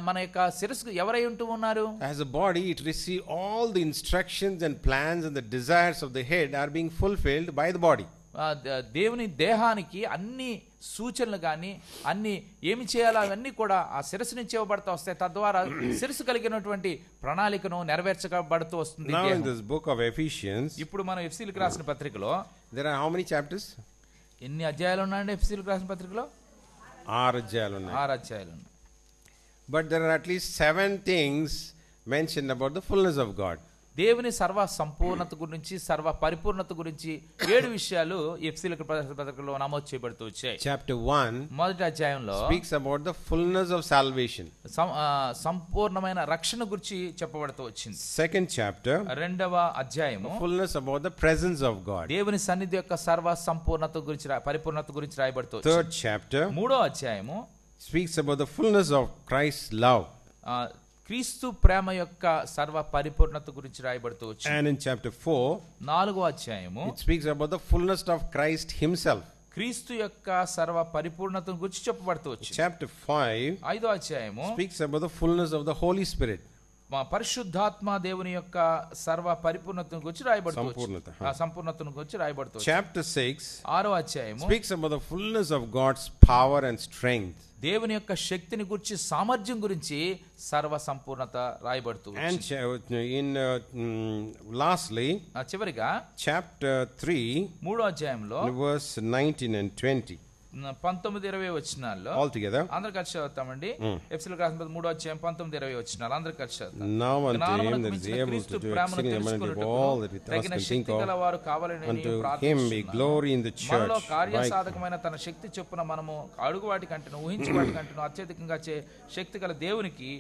మన యొక్క శిరస్సు ఎవరై ఉంటూ ఉన్నారు? As a body, it receives all the instructions and plans and the desires of the head are being fulfilled by the body. దేవుని దేహానికి అన్ని సూచనలు కానీ అన్ని ఏమి చేయాలో అవన్నీ కూడా ఆ శిరస్సు నుంచి ఇవ్వబడుతూ వస్తాయి. తద్వారా శిరస్సు కలిగినటువంటి ప్రణాళికను నెరవేర్చబడుతూ వస్తుంది. Now in this book of Ephesians, ఇప్పుడు మనం ఎఫెసీయులకు రాసిన పత్రికలో there are how many chapters? ఎన్ని అధ్యాయాలు ఉన్నాయండి ఎఫెసీయులకు రాసిన పత్రికలో? 6 అధ్యాయాలు ఉన్నాయి. 6 అధ్యాయాలు ఉన్నాయి. But there are at least 7 things mentioned about the fullness of God. దేవుని సర్వ సంపూర్ణత గురించి సర్వ పరిపూర్ణత గురించి 7 విషయాలు ఎఫెసీయులకు పత్రికలో నమోదు చేయబడుతూ వచ్చాయి. Chapter 1 మొదటి అధ్యాయంలో speaks about the fullness of salvation. సంపూర్ణమైన రక్షణ గురించి చెప్పబడుతూ వచ్చింది. Second chapter, రెండవ అధ్యాయము fullness about the presence of God. దేవుని సన్నిధి యొక్క సర్వ సంపూర్ణత గురించి పరిపూర్ణత గురించి రాయబడుతూ వచ్చింది. Third chapter, మూడో అధ్యాయము speaks about the fullness of Christ's love. క్రీస్తు ప్రేమ యొక్క సర్వ పరిపూర్ణత గురించి రాయబడుతూ వచ్చింది. And in chapter 4, నాలుగో అధ్యాయము, it speaks about the fullness of Christ himself. క్రీస్తు యొక్క సర్వ పరిపూర్ణత గురించి చెప్పబడుతూ వచ్చింది. Chapter 5, ఐదో అధ్యాయము, speaks about the fullness of the Holy Spirit. పరిశుద్ధాత్మ దేవుని యొక్క సర్వ పరిపూర్ణతను గురించి రాయబడుతూ సంపూర్ణతను గురించి రాయబడుతూ. Chapter 6, ఆరో అధ్యాయము, speaks about the fullness of God's power and strength. దేవుని యొక్క శక్తిని గురించి సామర్థ్యం గురించి సర్వ సంపూర్ణత రాయబడుతూ. And lastly, చివరిగా chapter 3, మూడో అధ్యాయంలో verse 19 and 20, 19-20 వచనాల్లో altogether అందరూ కలిసి చదువుతామండి. ఎఫెసీయులకు రాసిన మూడో అధ్యాయం 19-20 వచనాలు అందరూ కలిసి చదువుతాం. Now unto him that is able to do exceeding abundantly all that we ask and think of, unto him be glory in the church మనలో కార్యసాధకమైన తన శక్తి చొప్పున మనము అడుగు వాటి కంటేను ఊహించు వాటి కంటేను అత్యధికంగా శక్తి గల దేవునికి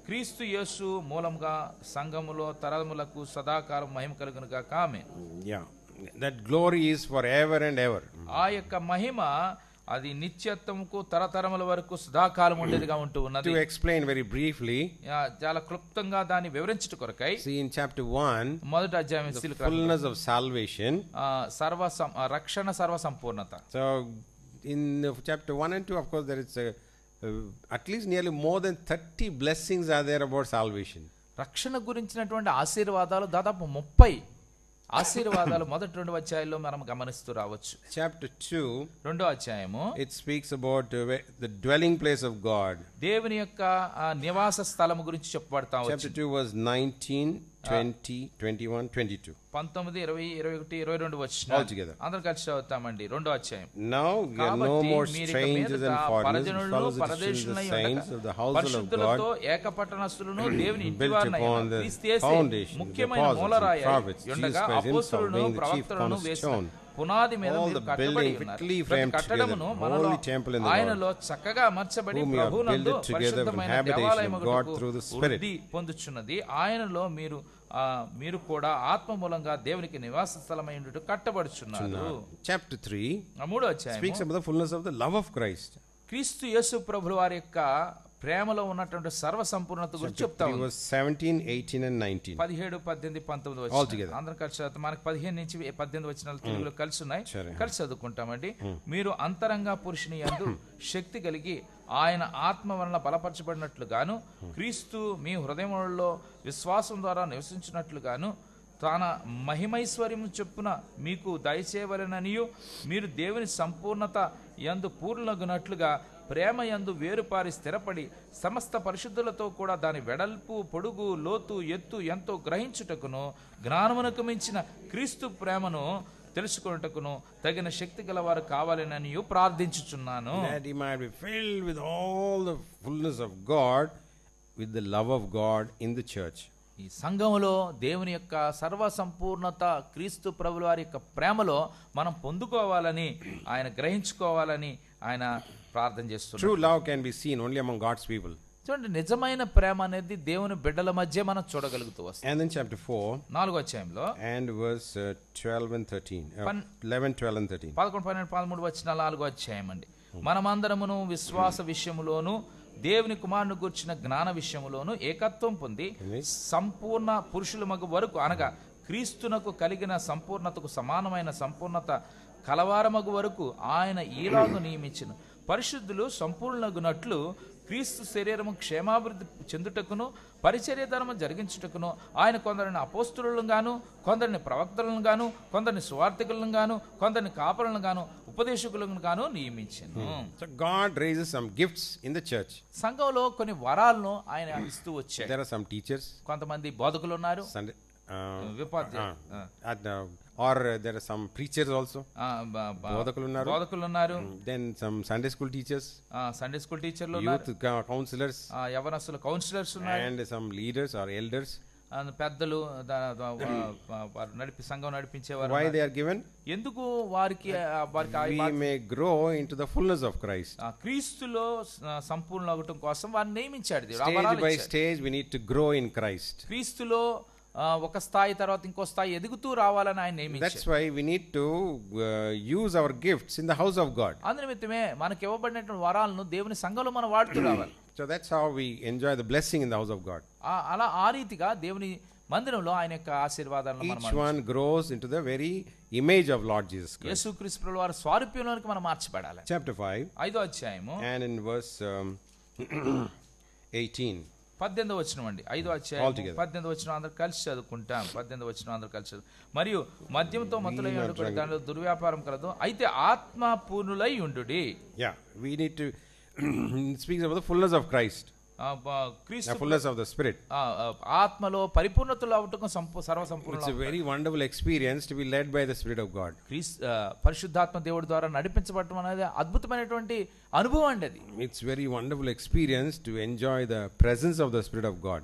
క్రీస్తు యేసు మూలంగా సంఘములో తరములకు సదాకాలం మహిమ కలుగును గాక. ఆమేన్. Yeah, that glory is forever and ever. ఆ యొక్క మహిమ అది నిత్యత్వముకు తరతరముల వరకు సదాకాలం ఉండేదిగా ఉంటూ ఉన్నది. To explain very briefly, చాలా క్లుప్తంగా దాన్ని వివరించుట కొరకై, see in chapter 1, మొదటి అధ్యాయం the fullness of salvation, రక్షణ సర్వ సంపూర్ణత. So in chapter 1 and 2, of course, there is at least nearly more than 30 blessings are there about salvation. రక్షణ గురించినటువంటి ఆశీర్వాదాలు దాదాపు 30 ఆశీర్వాదాలు మొదటి 2 అధ్యాయాల్లో మనం గమనిస్తూ రావచ్చు. Chapter 2, రెండో అధ్యాయము, it speaks about the dwelling place of God. దేవుని యొక్క నివాస స్థలము గురించి చెప్పబడతా ఉంది. Chapter 2 verse 19, 20, 21, 22. 19, 20, 21, 22 వచనాలు altogether. అందరం కలిసి చదువుతామండి. రెండో అధ్యాయం. Now we are no more strangers and foreigners, fellows of the saints of the household of God, ఏకపట్టణస్థులను దేవుని built upon the foundation, the apostles and prophets, Jesus Christ himself being the chief cornerstone. పునాది మీద all the building fitly framed together, holy temple in the ఆయనలో చక్కగా అమర్చబడి ప్రభువునందు పరిశుద్ధమైన దేవాలయముకు వృద్ధి పొందుచున్నది. ఆయనలో మీరు మీరు కూడా ఆత్మ మూలంగా దేవునికి నివాస స్థలమై ఉండుట కట్టబడుచున్నారు. Chapter 3 మూడో అధ్యాయం speaks about the fullness of the love of Christ. క్రీస్తు యేసు ప్రభుల వారి యొక్క ప్రేమలో ఉన్నటువంటి సర్వ సంపూర్ణత గురించి చెప్తా ఉంది. 17, 18 and 19. 17, 18, 19 వచనాలు అందరం కలిసి చదువుతాం. మనకి 15 నుంచి 18 వచనాలు తెలుగులో కలిసి ఉన్నాయి, కలిసి చదువుకుంటామండి. మీరు అంతరంగ పురుషుని యందు శక్తి కలిగి ఆయన ఆత్మ వలన బలపరచబడినట్లుగాను క్రీస్తు మీ హృదయములలో విశ్వాసం ద్వారా నివసించినట్లుగాను తన మహిమైశ్వర్యము చొప్పున మీకు దయచేయవలెననియు మీరు దేవుని సంపూర్ణత యందు పూర్ణులగునట్లుగా ప్రేమ యందు వేరుపారి స్థిరపడి సమస్త పరిశుద్ధులతో కూడా దాని వెడల్పు పొడుగు లోతు ఎత్తు ఎంతో గ్రహించుటకును జ్ఞానమునకు మించిన క్రీస్తు ప్రేమను తెలుసుకొనుటకును తగిన శక్తి గలవారు కావాలని ప్రార్థించుచున్నాను. That he might be filled with all the fullness of God, with the love of God in the church. ఈ సంఘములో దేవుని యొక్క సర్వ సంపూర్ణత క్రీస్తు ప్రభుల వారి యొక్క ప్రేమలో మనం పొందుకోవాలని, ఆయన గ్రహించుకోవాలని ఆయన ప్రార్థన చేస్తున్నారు. True love can be seen only among God's people. చూడండి, నిజమైన ప్రేమ అనేది దేవుని బిడ్డల మధ్య మనం చూడగలుగుతూ వస్తాం. And then chapter 4 4వ అధ్యాయంలో and verse 12 and 13 11, 12 and 13 11, 12, 13 వచనాల 4వ అధ్యాయం అండి. మనమందరమును విశ్వాస విషయములోను దేవుని కుమారుని గూర్చిన జ్ఞాన విషయములోను ఏకత్వం పొంది సంపూర్ణ పురుషుల మగు వరకు అనగా క్రీస్తునకు కలిగిన సంపూర్ణతకు సమానమైన సంపూర్ణత కలవారమగు వరకు ఆయన ఈలాగు నియమించును. పరిశుద్ధులు సంపూర్ణగునట్లు క్రీస్తు శరీరము క్షేమాభివృద్ధి చెందుటకును పరిచర్యధర్మం జరిగించుటకును ఆయన కొందరిని అపోస్తులను గాను, కొందరిని ప్రవక్తలను గాను, కొందరిని సువార్థికులను గాను, కొందరిని కాపరులను గాను, ఉపదేశకులను గాను నియమించెను. So God raises some gifts in the church. సంఘంలో కొన్ని వరాలను ఆయన ఇస్తూ వచ్చారు. There are some teachers, కొంతమంది బోధకులు ఉన్నారు, or there are some preachers also. బోధకులు ఉన్నారు. Then some Sunday school teachers, Sunday school టీచర్లు, youth counselors, యవనస్తులు కౌన్సిలర్స్ ఉన్నారు, and some leaders or elders. పెద్దలు సంఘం నడిపించేవారు. Why they are given? ఎందుకు వారికి we may grow into the fullness of Christ. క్రీస్తులో సంపూర్ణ అవటం కోసం వారిని నియమించాడు దేవుడు. Stage by stage we need to grow in Christ. క్రీస్తులో ఒక స్థాయి తర్వాత ఇంకో స్థాయి ఎదుగుతూ రావాలని ఆయన నియమించాడు. That's why we need to use our gifts in the house of God. అందునిమిత్తమే మనకు ఇవ్వబడినటువంటి వరాలను దేవుని సంఘంలో మనం వాడుతూ రావాలి. So that's how we enjoy the blessing in the house of God. అలా ఆ రీతిగా దేవుని మందిరంలో ఆయన యొక్క ఆశీర్వాదాలను మనం each one grows into the very image of Lord Jesus Christ. యేసుక్రీస్తు ప్రభువు వారి స్వరూపంలోనికి మనం మార్చబడాలి. Chapter 5 5వ అధ్యాయము and in verse 18 18వ వచనం అండి. 5వ అధ్యాయం 18వ వచనం అందరూ కలిసి చదువుకుంటాం. 18వ వచనం అందరూ కలిసి మరియు మద్యంతో మత్తులై ఉండుకొని దానిలో దుర్వ్యాపారం కలదు, అయితే ఆత్మ పూర్ణులై ఉండుడి. Yeah, we need to it speaks about the fullness of Christ. The fullness of the Spirit. ఆత్మలో పరిపూర్ణతలో అవటం సర్వ సంపూర్ణ. It's a very wonderful experience to be led by the Spirit of God. పరిశుద్ధాత్మ దేవుడి ద్వారా నడిపించబడటం అనేది అద్భుతమైనటువంటి అనుభవం అండి. అది It's very wonderful experience to enjoy the presence of the Spirit of God.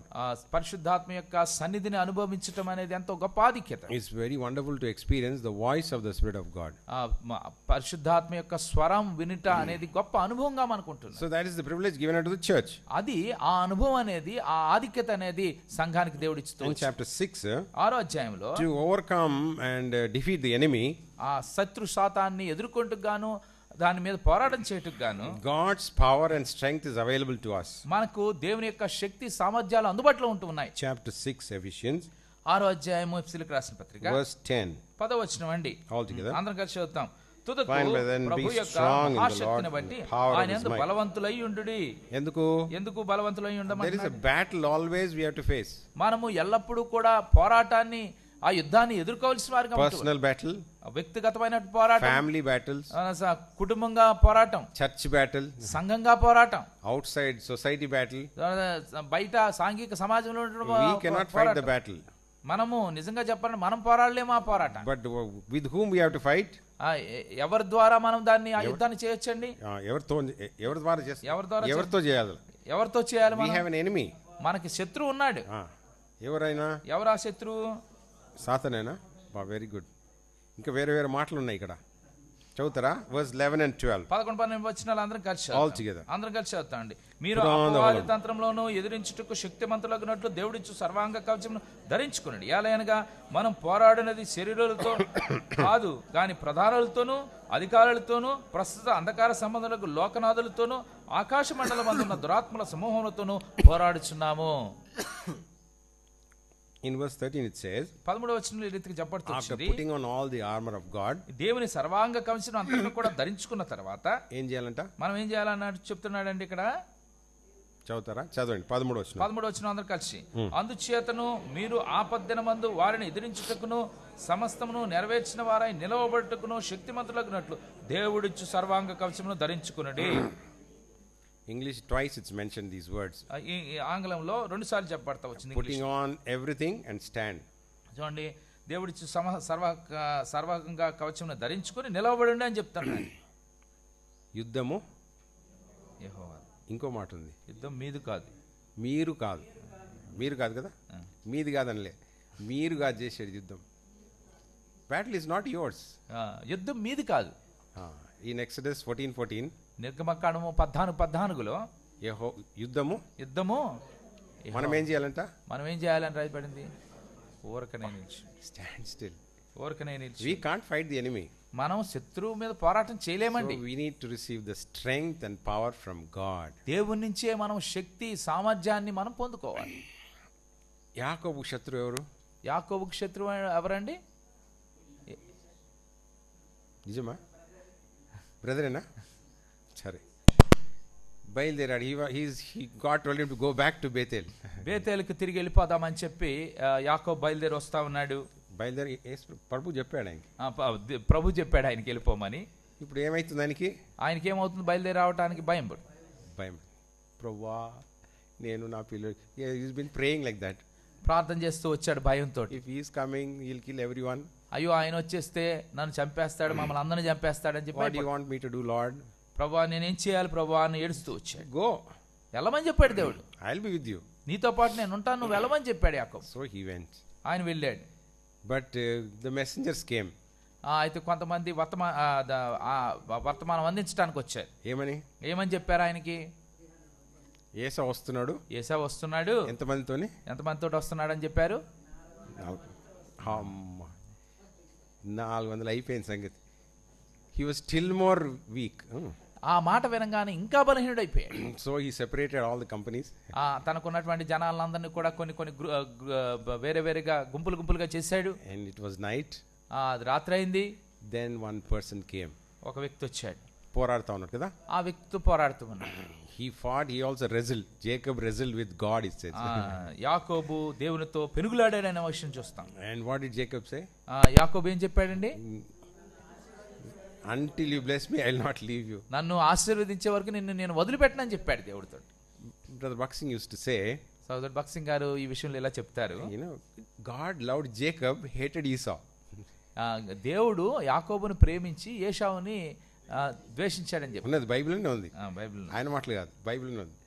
పరిశుద్ధాత్మ యొక్క సన్నిధిని అనుభవించటం అనేది ఎంతో గొప్ప ఆధిక్యత. It's very wonderful to experience the voice of the Spirit of God. పరిశుద్ధాత్మ యొక్క స్వరం వినుట అనేది గొప్ప అనుభవంగా మనకు ఉంటుంది. So that is the privilege given unto the church. అది ఆ అనుభవం అనేది, ఆ ఆధిక్యత అనేది సంఘానికి దేవుడు ఇస్తున్నాడు. In chapter 6 6వ అధ్యాయంలో to overcome and defeat the enemy, ఆ శత్రు సాతాన్ని ఎదుర్కొంటూ గాను దాని మీద పోరాటం చేయటకు గాను God's power and strength is available to us. మనకు దేవుని యొక్క శక్తి సామర్థ్యాలు అందుబాటులో ఉంటున్నాయి. Chapter 6 Ephesians 6వ అధ్యాయము ఎఫెసీయులకు రాసిన పత్రిక verse 10 10వ వచనం అండి. అందరం కలిసి చదువుతాం. తుదకు ప్రభు యొక్క మహాశక్తిని బట్టి ఆయన యందు బలవంతులై ఉండుడి. ఎందుకు బలవంతులై ఉండమంటున్నాడు? There is a battle always we have to face. మనము ఎల్లప్పుడూ కూడా పోరాటాన్ని, ఆ యుద్ధాన్ని ఎదుర్కోవాల్సిన వారిగా ఉంటాం. Personal battle, వ్యక్తిగతమైన పోరాటం, family battles, కుటుంబంగా పోరాటం, church battle, సంఘంగా పోరాటం, outside society battle. బయట సాంఘిక సమాజంలో we cannot fight the battle. మనము నిజంగా చెప్పాలంటే మనం పోరాడలేము ఆ పోరాటం. But with whom we have to fight? ఎవరి ద్వారా మనం దాన్ని ఆ యుద్ధాన్ని చేయొచ్చండి? ఎవరితో చేయాలి? we have an enemy. మనకి శత్రువు ఉన్నాడు. ఎవరు ఆ శత్రువు? సాతానేనా? Very good. ఇంకా వేరే వేరే మాటలు ఉన్నాయి ఇక్కడ. చదువుతారా? verse 11 and 12 11 12 వచనాలు అందరం కలిసి all together. అందరం కలిసి చదువుతామండి. మీరు అపవాది తంత్రంలోనూ ఎదిరించుటకు శక్తిమంతులగునట్లు దేవుడిచ్చు సర్వాంగ కవచమును ధరించుకునండి. ఎలాగనగా మనం పోరాడినది శరీరాలతో కాదు గాని ప్రధానులతోనూ అధికారులతోనూ ప్రస్తుత అంధకార సంబంధులకు లోకనాథులతోనూ ఆకాశ మండలమందున్న దురాత్మల సమూహములతోనూ పోరాడుచున్నాము. In verse 13 it says, 13వ వచనంలో ఈ రీతిగా చెప్పబడుతుంది, after putting on all the armor of God, దేవుని సర్వాంగ కవచం అంతటిని కూడా ధరించుకున్న తర్వాత ఏం చేయాలంట? మనం ఏం చేయాలన్నట్టు చెప్తున్నాడండి ఇక్కడ. చదువుతారా? చదవండి 13వ వచనం. 13వ వచనం అందరూ కలిసి. అందుచేతను మీరు ఆపద్దినమందు వారిని ఎదిరించుటకును సమస్తమును నెరవేర్చిన వారై నిలవబడుటకును శక్తిమంతులగునట్లు దేవుడిచ్చు సర్వాంగ కవచమును ధరించుకునండి. English twice it's mentioned these words. ఈ ఆంగ్లంలో రెండు సార్లు చెప్పబడతా వచ్చింది. Putting on everything and stand. చూడండి, దేవుడిచ్చు సర్వాంగ కవచమును ధరించుకొని నిలవబడండి అని చెప్తాను. యుద్ధము యెహోవా. ఇంకో మాట ఉంది, యుద్ధం మీది కాదు, మీరు కాదు కదా, మీది కాదనిలే, మీరు కాదు చేసేది యుద్ధం. Battle is not yours. యుద్ధం మీది కాదు. In Exodus 14:14 నిర్గమకాండము 14:14లో యుద్ధము మనం ఏం చేయాలంట? మనం ఏం చేయాలని రాయబడింది? ఊరకనే నిలిచి, స్టాండ్ స్టిల్. ఊరకనే నిలిచి. We can't fight the enemy. మనం శత్రువు మీద పోరాటం చేయలేమండి. So we need to receive the strength and power from God. దేవుని నుంచే మనం శక్తి సామర్థ్యాన్ని మనం పొందుకోవాలి. యాకోబు శత్రువు ఎవరు? యాకోబుకు శత్రువు ఎవరండి? నిజమా బ్రదరేనా? సరే, బయలుదేరాడు. he God told him to go back to Bethel. బేతేలుకు తిరిగి వెళ్ళిపోదామని చెప్పి యాకోబు బయలుదేరి వస్తా ఉన్నాడు. బయలుదేరి ప్రభు చెప్పాడు ఆయనకి, ప్రభు చెప్పాడు ఆయనకి వెళ్ళిపోమని. ఇప్పుడు ఏమైతుంది ఆయనకి ఏమవుతుంది? బయలుదేరి రావడానికి భయం. ప్రభువా, నేను నా పిల్లలు, he's been praying like that. ప్రార్థన చేస్తూ వచ్చాడు భయంతో. if he is coming he'll kill everyone. అయ్యో, ఆయన వచ్చేస్తే నన్ను చంపేస్తాడు, మమ్మల్ని అందరిని చంపేస్తాడని చెప్పి, what do you want me to do Lord? ప్రభువా, నేనేం చేయాలి ప్రభువా అని ఏడుస్తూ వచ్చాడు. go, వెళ్ళమని చెప్పాడు దేవుడు. I'll be with you. నీతో పాటు నేను ఉంటాను, నువ్వు వెళ్ళమని చెప్పాడు యాకోబు. so he went. ఆయన వెళ్ళాడు. but the messengers came. అయితే కొంతమంది వర్తమానం అందించడానికి వచ్చారు. ఏమని చెప్పారు ఆయనకి? ఏసావు వస్తున్నాడు, ఎంతమందితో వస్తున్నాడు అని చెప్పారు. 400 అయిపోయింది సంగతి. he was still more weak. ఆ మాట వినగానే ఇంకా బలహీనుడైపోయాడు. so he separated all the companies. తనకున్నటువంటి జనాలందరినీ కూడా కొన్ని వేరేగా గుంపులుగా చేశాడు. and it was night. అది రాత్రి అయింది. then one person came. ఒక వ్యక్తి వచ్చాడు. పోరాడుతూ ఉన్నాడు కదా. ఆ వ్యక్తి పోరాడుతూ ఉన్నాడు. he fought, he also wrestled. Jacob wrestled with God, it says. యాకోబు దేవునితో పెనుగులాడాడు అనే విషయం చూస్తాం. and what did Jacob say? యాకోబు ఏం చెప్పాడండి? until you bless me I will not leave you. నన్ను ఆశీర్వదించే వరకు నేను వదిలిపెట్టనని చెప్పాడు దేవుడితో. brother Buxing used to say, సోదరుడు బక్సింగ్ గారు ఈ విషయంలో ఇలా చెప్తారు, God loved Jacob, hated Esau. దేవుడు యాకోబును ప్రేమించి ఏశావుని ద్వేషించాడని చెప్పి ఉన్నది బైబిల్లోనే ఉంది. ఆయన మాటలు కాదు, బైబిల్లోనే ఉంది.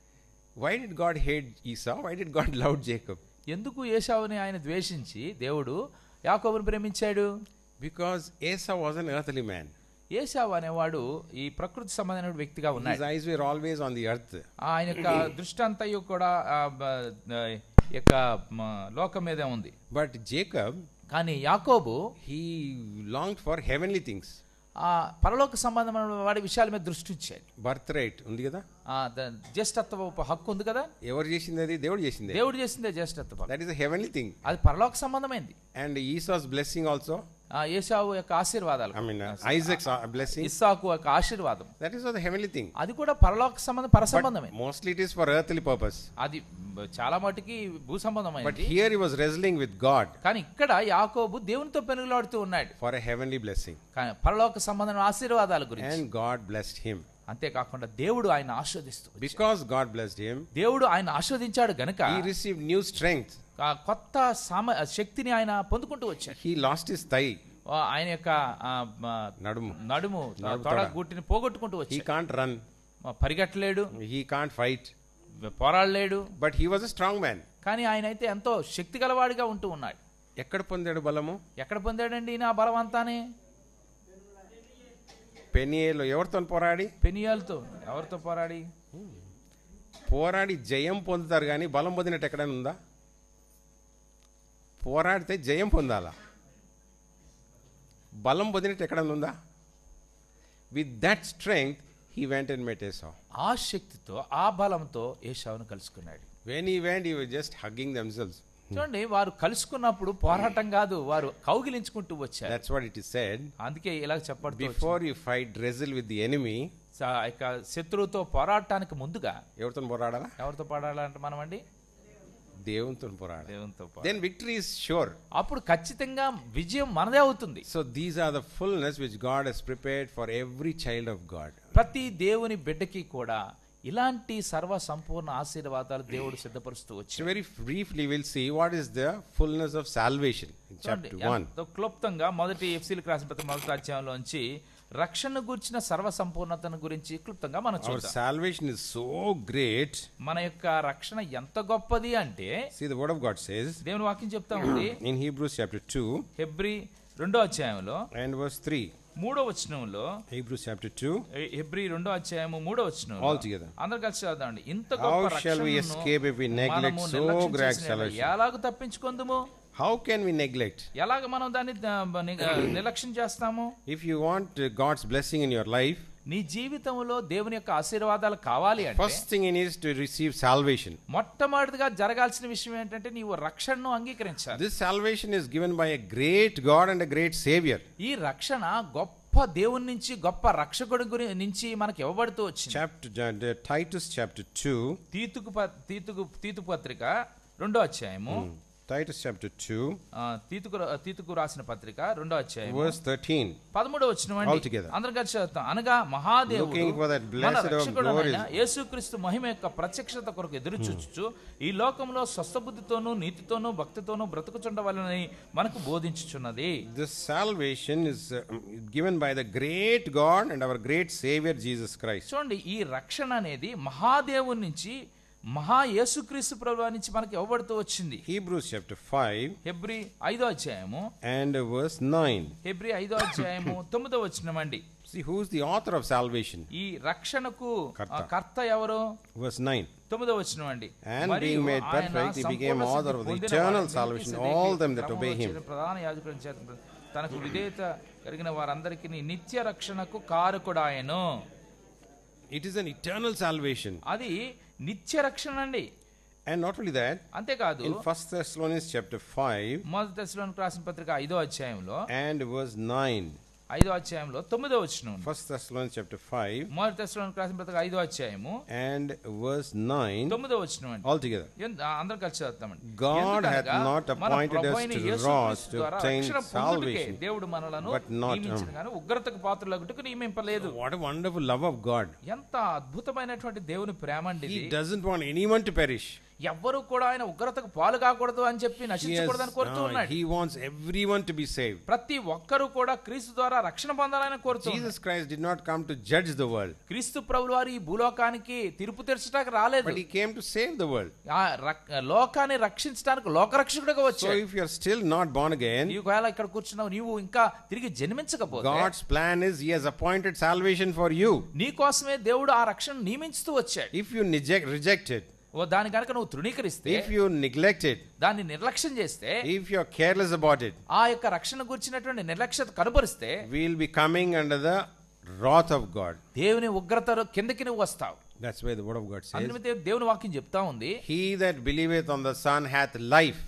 why did God hate Esau? why did God love Jacob? ఎందుకు ఏశావుని ఆయన ద్వేషించి దేవుడు యాకోబును ప్రేమించాడు? because Esau was an earthly man. ఏశావు అనేవాడు ఈ ప్రకృతి సంబంధమైన వ్యక్తిగా ఉన్నాడు. his eyes were always on the earth. ఆయన యొక్క దృష్టి అంతయు కూడా యొక్క లోకం మీదే ఉంది. but Jacob, కానీ యాకోబు, he longed for heavenly things. పరలోక సంబంధమైన వాడి విషయాల మీద దృష్టి ఇచ్చాడు. బర్త్ రైట్ ఉంది కదా, జ్యేష్ఠత్వ హక్కు ఉంది కదా. ఎవరు చేసింది? అది దేవుడు చేసిందే జ్యేష్ఠత్వ. That is a heavenly thing. అది పరలోక సంబంధమైంది. అండ్ ఈసాస్ బ్లెస్సింగ్ ఆల్సో, ఏశావు యొక్క ఆశీర్వాదాలు, ఐ మీన్ ఐజాక్స్ బ్లెస్సింగ్, ఇస్సాకు యొక్క ఆశీర్వాదం, that is the heavenly thing. అది కూడా పరలోక సంబంధం, పర సంబంధమే. Mostly it is for earthly purpose. అది చాలా మటుకి భూ సంబంధమైనది. But here he was wrestling with God. కానీ ఇక్కడ యాకోబు దేవునితో పెనుగులాడుతూ ఉన్నాడు ఫర్ ఎ హెవెన్లీ బ్లెస్సింగ్, పరలోక సంబంధమైన ఆశీర్వాదాల గురించి. And God blessed him. అంతేకాకుండా దేవుడు ఆయన ఆశీర్వదిస్తూ, బికాజ్ గాడ్ బ్లెస్డ్ హిమ్, దేవుడు ఆయన ఆశీర్వదించాడు గనుక హి రిసీవ్డ్ న్యూ స్ట్రెంగ్త్, కొత్త శక్తిని ఆయన పొందుకుంటూ వచ్చాడు. హి లాస్ట్ హిస్ థై, ఆయన యొక్క నడుము తొడ గుట్టిని పోగొట్టుకుంటూ వచ్చాడు. హి కాంట్ రన్, పరిగెట్టలేడు. హి కాంట్ ఫైట్, పోరాడలేడు. But he was a strong man. కానీ ఆయన అయితే ఎంతో శక్తి గలవాడిగా ఉంటూ ఉన్నాడు. ఎక్కడ పొందాడు బలము? ఎక్కడ పొందాడండి నా బలం అంతానే? పెనియేలు ఎవరితో పోరాడి? పెనియేలుతో. ఎవరితో పోరాడి జయం పొందుతారు, కానీ బలం పొందినట్టు ఎక్కడైనా ఉందా? పోరాడితే జయం పొందాలా, బలం పొందినట్టు ఎక్కడైనా ఉందా? With that strength he went and met Esau. ఆ శక్తితో, ఆ బలంతో ఏశావును కలుసుకున్నాడు. When he went, he was just hugging themselves. చూడండి, వారు కలుసుకున్నప్పుడు పోరాటం కాదు, వారు కౌగిలించుకుంటూ వచ్చారు. That's what it is said. అందుకే ఇలా చెప్పడం, before you fight, wrestle with the enemy. ఇక శత్రువుతో పోరాటానికి ముందుగా ఎవరితో పోరాడాలా? ఎవరితో పోరాడాలంటే మనం అండి దేవునితో పోరాడాలి. దేవునితో. Then victory is sure. అప్పుడు ఖచ్చితంగా విజయం మనదే అవుతుంది. So these are the fullness which God has prepared for every child of God. ప్రతి దేవుని బిడ్డకి కూడా ఇలాంటి సర్వ సంపూర్ణ ఆశీర్వాదాలు దేవుడు సిద్ధపరుస్తూ వచ్చాడు. Very briefly we'll see what is the fullness of salvation in chapter 1. క్లుప్తంగా మొదటి ఎఫెసీయులకు రాసిన పత్రిక మొదటి అధ్యాయంలోంచి రక్షణ గురించిన సర్వ సంపూర్ణతను గురించి క్లుప్తంగా మనం చూద్దాం. Our salvation is so great. మన యొక్క రక్షణ ఎంత గొప్పది అంటే, see the word of God says, దేవుని వాక్యం చెప్తా ఉంది in Hebrews chapter 2, హెబ్రీ 2వ అధ్యాయంలో and verse 3, 3వ వచనంలో, Hebrews chapter 2, హెబ్రీ 2వ అధ్యాయము 3వ వచనంలో, all together, అందరూ కలిసి చదవండి. ఇంత గొప్ప how shall we escape if we neglect so great salvation? ఎలాగ తప్పించుకుందుము? How can we neglect? ఎలాగ మనం దాన్ని నిర్లక్ష్యం చేస్తాము? If you want God's blessing in your life, నీ జీవితంలో దేవుని యొక్క ఆశీర్వాదాలు కావాలి అంటే, first thing you need is to receive salvation. మొట్టమొదటిగా జరగాల్సిన విషయం ఏంటంటే నీవు రక్షణను అంగీకరించాలి. This salvation is given by a great God and a great Savior. ఈ రక్షణ గొప్ప దేవుని నుంచి, గొప్ప రక్షకుడి నుంచి మనకి ఇవ్వబడుతూ వచ్చింది. Titus chapter 2, తీతు పత్రిక 2వ అధ్యాయము, Titus chapter 2, తీతుకు రాసిన పత్రిక 2వ అధ్యాయం verse 13, 13వ వచనం అండి. అందరం కలిసి చదువుతాం. అనగా మహాదేవుడు మన రక్షకుడైన యేసుక్రీస్తు మహిమ యొక్క ప్రత్యక్షత కొరకు ఎదురు చూచుచు ఈ లోకంలో స్వస్థబుద్ధితోనూ నీతితోనూ భక్తితోనూ బ్రతుకుచుండవలెనని మనకు బోధించుచున్నది. This salvation is given by the great God and our great Savior Jesus Christ. చూడండి, ఈ రక్షణ అనేది మహాదేవుని నుంచి, మహా యేసుక్రీస్తు ప్రభువు నుంచి మనకి ఇవ్వబడుతూ వచ్చింది. Hebrews chapter 5, హెబ్రీ 5వ అధ్యాయము and verse 9, హెబ్రీ 5వ అధ్యాయము 9వ వచనం అండి. see who is the author of salvation? ఈ రక్షణకు కర్త ఎవరు? verse 9, 9వ వచనం అండి. and being made perfect he became author of the eternal salvation all them that obey him. ప్రధాన యాజకుని చేత తనకు విధేయత కలిగిన వారందరికీ నిత్య రక్షణకు కారకుడాయను. It is an eternal salvation. అది నిత్య రక్షణ అండి. And not only that, అంతేకాదు in 1 Thessalonians chapter 5, మొదటి తెస్సలోనికీయులకు రాసిన పత్రిక 5వ అధ్యాయంలో and verse 9, 5వ అధ్యాయంలో 9వ వచనం. 1 Thessalonians chapter 5, మొదటి తెస్సలోనికీయులకు రాసిన పత్రిక 5వ అధ్యాయము and verse 9, 9వ వచనం అండి. all together, అందరం కలిసి చదువుతామండి. God hath not appointed us to wrath to obtain salvation, దేవుడు మనలను but not నియమించిన గాని ఉగ్రతకు పాత్రులగుటకు నియమింపలేదు. what a wonderful love of God. ఎంత అద్భుతమైనటువంటి దేవుని ప్రేమ అండి. He doesn't want anyone to perish. ఎవ్వరూ కూడా ఆయన ఉగ్రతకు పాలు కాకూడదు అని చెప్పి నశించకూడదని కోరుతూ ఉన్నాడు. He wants everyone to be saved. ప్రతి ఒక్కరూ కూడా క్రీస్తు ద్వారా రక్షణ పొందాలని కోరుతూ. Jesus Christ did not come to judge the world. క్రీస్తు ప్రభువు వారు ఈ భూలోకానికి తీర్పు తీర్చడానికి రాలేదు. But he came to save the world. లోకాన్ని రక్షించడానికి లోకరక్షకుడిగా వచ్చాడు. So if you are still not born again, ఒకవేళ ఇక్కడ కూర్చున్నావు, నీవు ఇంకా తిరిగి జన్మించకపోతే, God's plan is he has appointed salvation for you. నీ కోసమే దేవుడు ఆ రక్షణ నియమించుతూ వచ్చాడు. If you reject it, దాని కనుక నువ్వు తృణీకరిస్తే, if you neglect it, దాన్ని నిర్లక్ష్యం చేస్తే, if you are careless about it, ఆ యొక్క రక్షణ గురించినటువంటి నిర్లక్ష్యత కనబరిస్తే, we will be coming under the wrath of God. దేవుని ఉగ్రత కిందకి నువ్వు వస్తావు. That's why the word of God says, అందుకే దేవుని వాక్యం చెప్తా ఉంది, he that believeth on the Son hath life.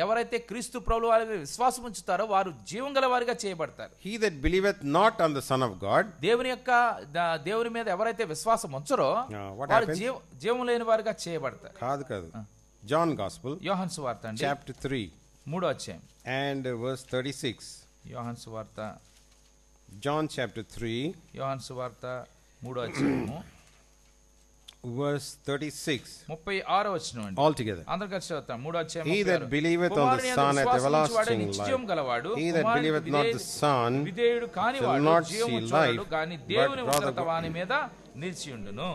ఎవరైతే క్రీస్తు ప్రభువు వారి విశ్వాసం ఉంచుతారో వారు జీవం గల వారిగా చేయబడతారు. He that believeth not on the Son of God, దేవుని మీద ఎవరైతే విశ్వాసం ఉంచరో వారు జీవం లేని వారిగా చేయబడతారు. కాదు John Gospel, యోహాను సువార్త అండి, chapter 3, 3వ అధ్యాయం and verse 36. యోహాను సువార్త, John chapter 3, యోహాను సువార్త 3వ అధ్యాయము verse 36, 36వ వచనం అండి. all together, అందరం కలిసి చదువుతాం. 3వ అధ్యాయం. he that believeth on the Son hath everlasting life. He that believeth not the Son విధేయుడు కానివాడు shall not జీవము see చూడడు, life, కానీ but దేవుని rather ఉగ్రత వాని మీద నిలిచి ఉండును.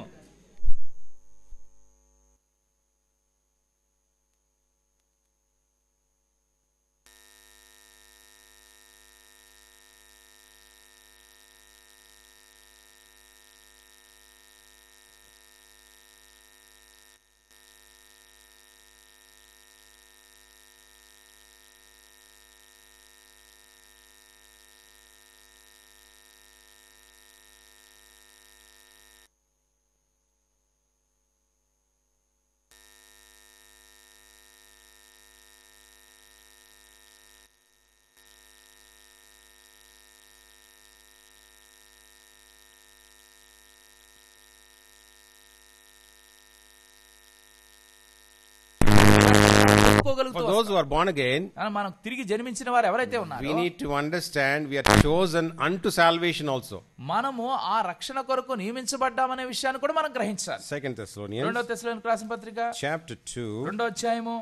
పొందుకోగలుగుతాం. For those who are born again, మనం తిరిగి జన్మించిన వారు ఎవరైతే ఉన్నారో we need to understand we are chosen unto salvation also. మనము ఆ రక్షణ కొరకు నియమించబడ్డామనే విషయాన్ని కూడా మనం గ్రహించాలి. 2 Thessalonians, రెండో తెస్సలోనికీయులకు రాసిన పత్రిక chapter 2 రెండో అధ్యాయము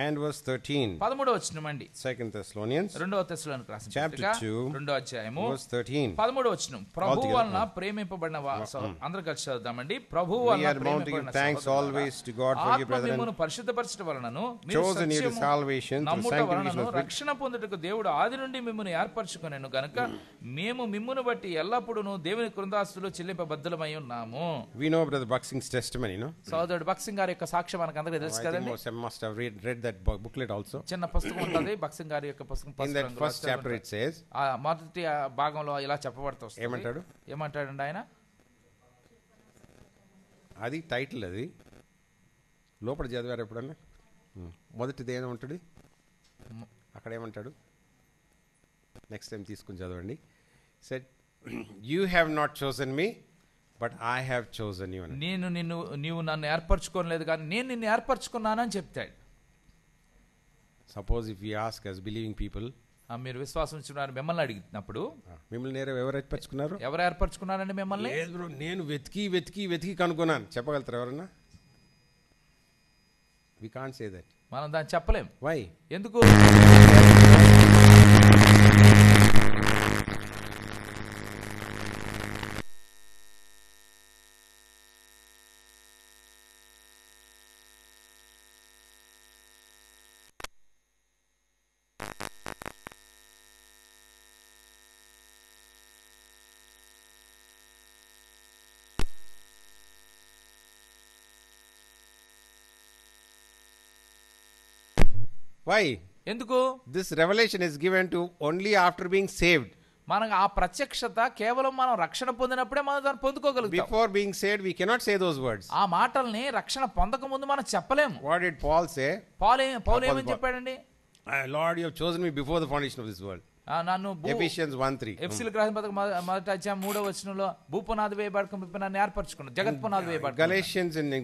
and verse 13. 13వ వచనం అండి. 2 Thessalonians, రెండో తెస్సలోనికీయులకు రాసిన chapter పత్రిక 2 రెండో అధ్యాయము verse 13. 13వ వచనం. ప్రభువు వలన ప్రేమింపబడిన అందరూ కలిసి చదువుదామండి. ప్రభువు వలన ప్రేమింపబడిన thanks always to God for you, brethren, మిమ్మును పరిశుద్ధపరచడం వలనను chosen you to salvation through నమ్ముట sanctification వలనను of రక్షణ పొందుటకు దేవుడు ఆది నుండి మిమ్మును ఏర్పరచుకొనెను గనుక మేము మిమ్మును బట్టి ఎల్లప్పుడూ దేవుని కృందాస్తులు చెల్లింపబద్ధులమై ఉన్నాము. We know Brother Buxing's testimony, no? సోదరుడు బక్సింగ్ గారి యొక్క సాక్ష్యం మనకు అందరికీ తెలుసు I think కదండి. most must have read that booklet also. చిన్న పుస్తకం ఉంటుంది బక్సింగ్ గారి యొక్క పుస్తకం. In that first chapter it says, ఆ మొదటి భాగంలో ఇలా చెప్పబడుతూ వస్తుంది. ఏమంటాడండి ఆయన? అది టైటిల్, అది లోపల చదివారు ఎప్పుడన్నా? మొదటిది ఏమంటాడు అక్కడ, ఏమంటాడు? నెక్స్ట్ టైం తీసుకుని చదవండి. Said you have not chosen me but I have chosen you. నీవు నన్ను ఏర్పరచుకోలేదు కానీ నేను నిన్ను ఏర్పరచుకున్నానని చెప్తాడు. Suppose if you ask as believing people, మీరు విశ్వాసం ఉంచున్నారు మిమ్మల్ని అడిగినప్పుడు, మిమ్మల్ని ఎవరు ఏర్పరచుకున్నారు? ఎవరు ఏర్పరచుకున్నారండి మిమ్మల్ని? నేను వెతికి కనుక్కున్నాను చెప్పగలుగుతారు ఎవరన్నా? we can't say that. మనం దాన్ని చెప్పలేం. why? ఎందుకు? why? ఎందుకు? this revelation is given to only after being saved. మనకు ఆ ప్రత్యక్షత కేవలం మనం రక్షణ పొందినప్పుడే మనం దాన్ని పొందుకోగలుగుతాం. Before being saved we cannot say those words. ఆ మాటల్ని రక్షణ పొందక ముందు మనం చెప్పలేము. What did Paul say? పౌలు ఏమని చెప్పాడండి? Lord, you have chosen me before the foundation of this world. నన్ను Ephesians 1:3. ఎఫెసీయులకు రాసిన పత్రిక మొదటి అధ్యాయం 3వ వచనంలో భూపునాది వేయబడక మునుపు నన్ను ఏర్పరచుకున్నాడు, జగత్పునాది వేయబడక.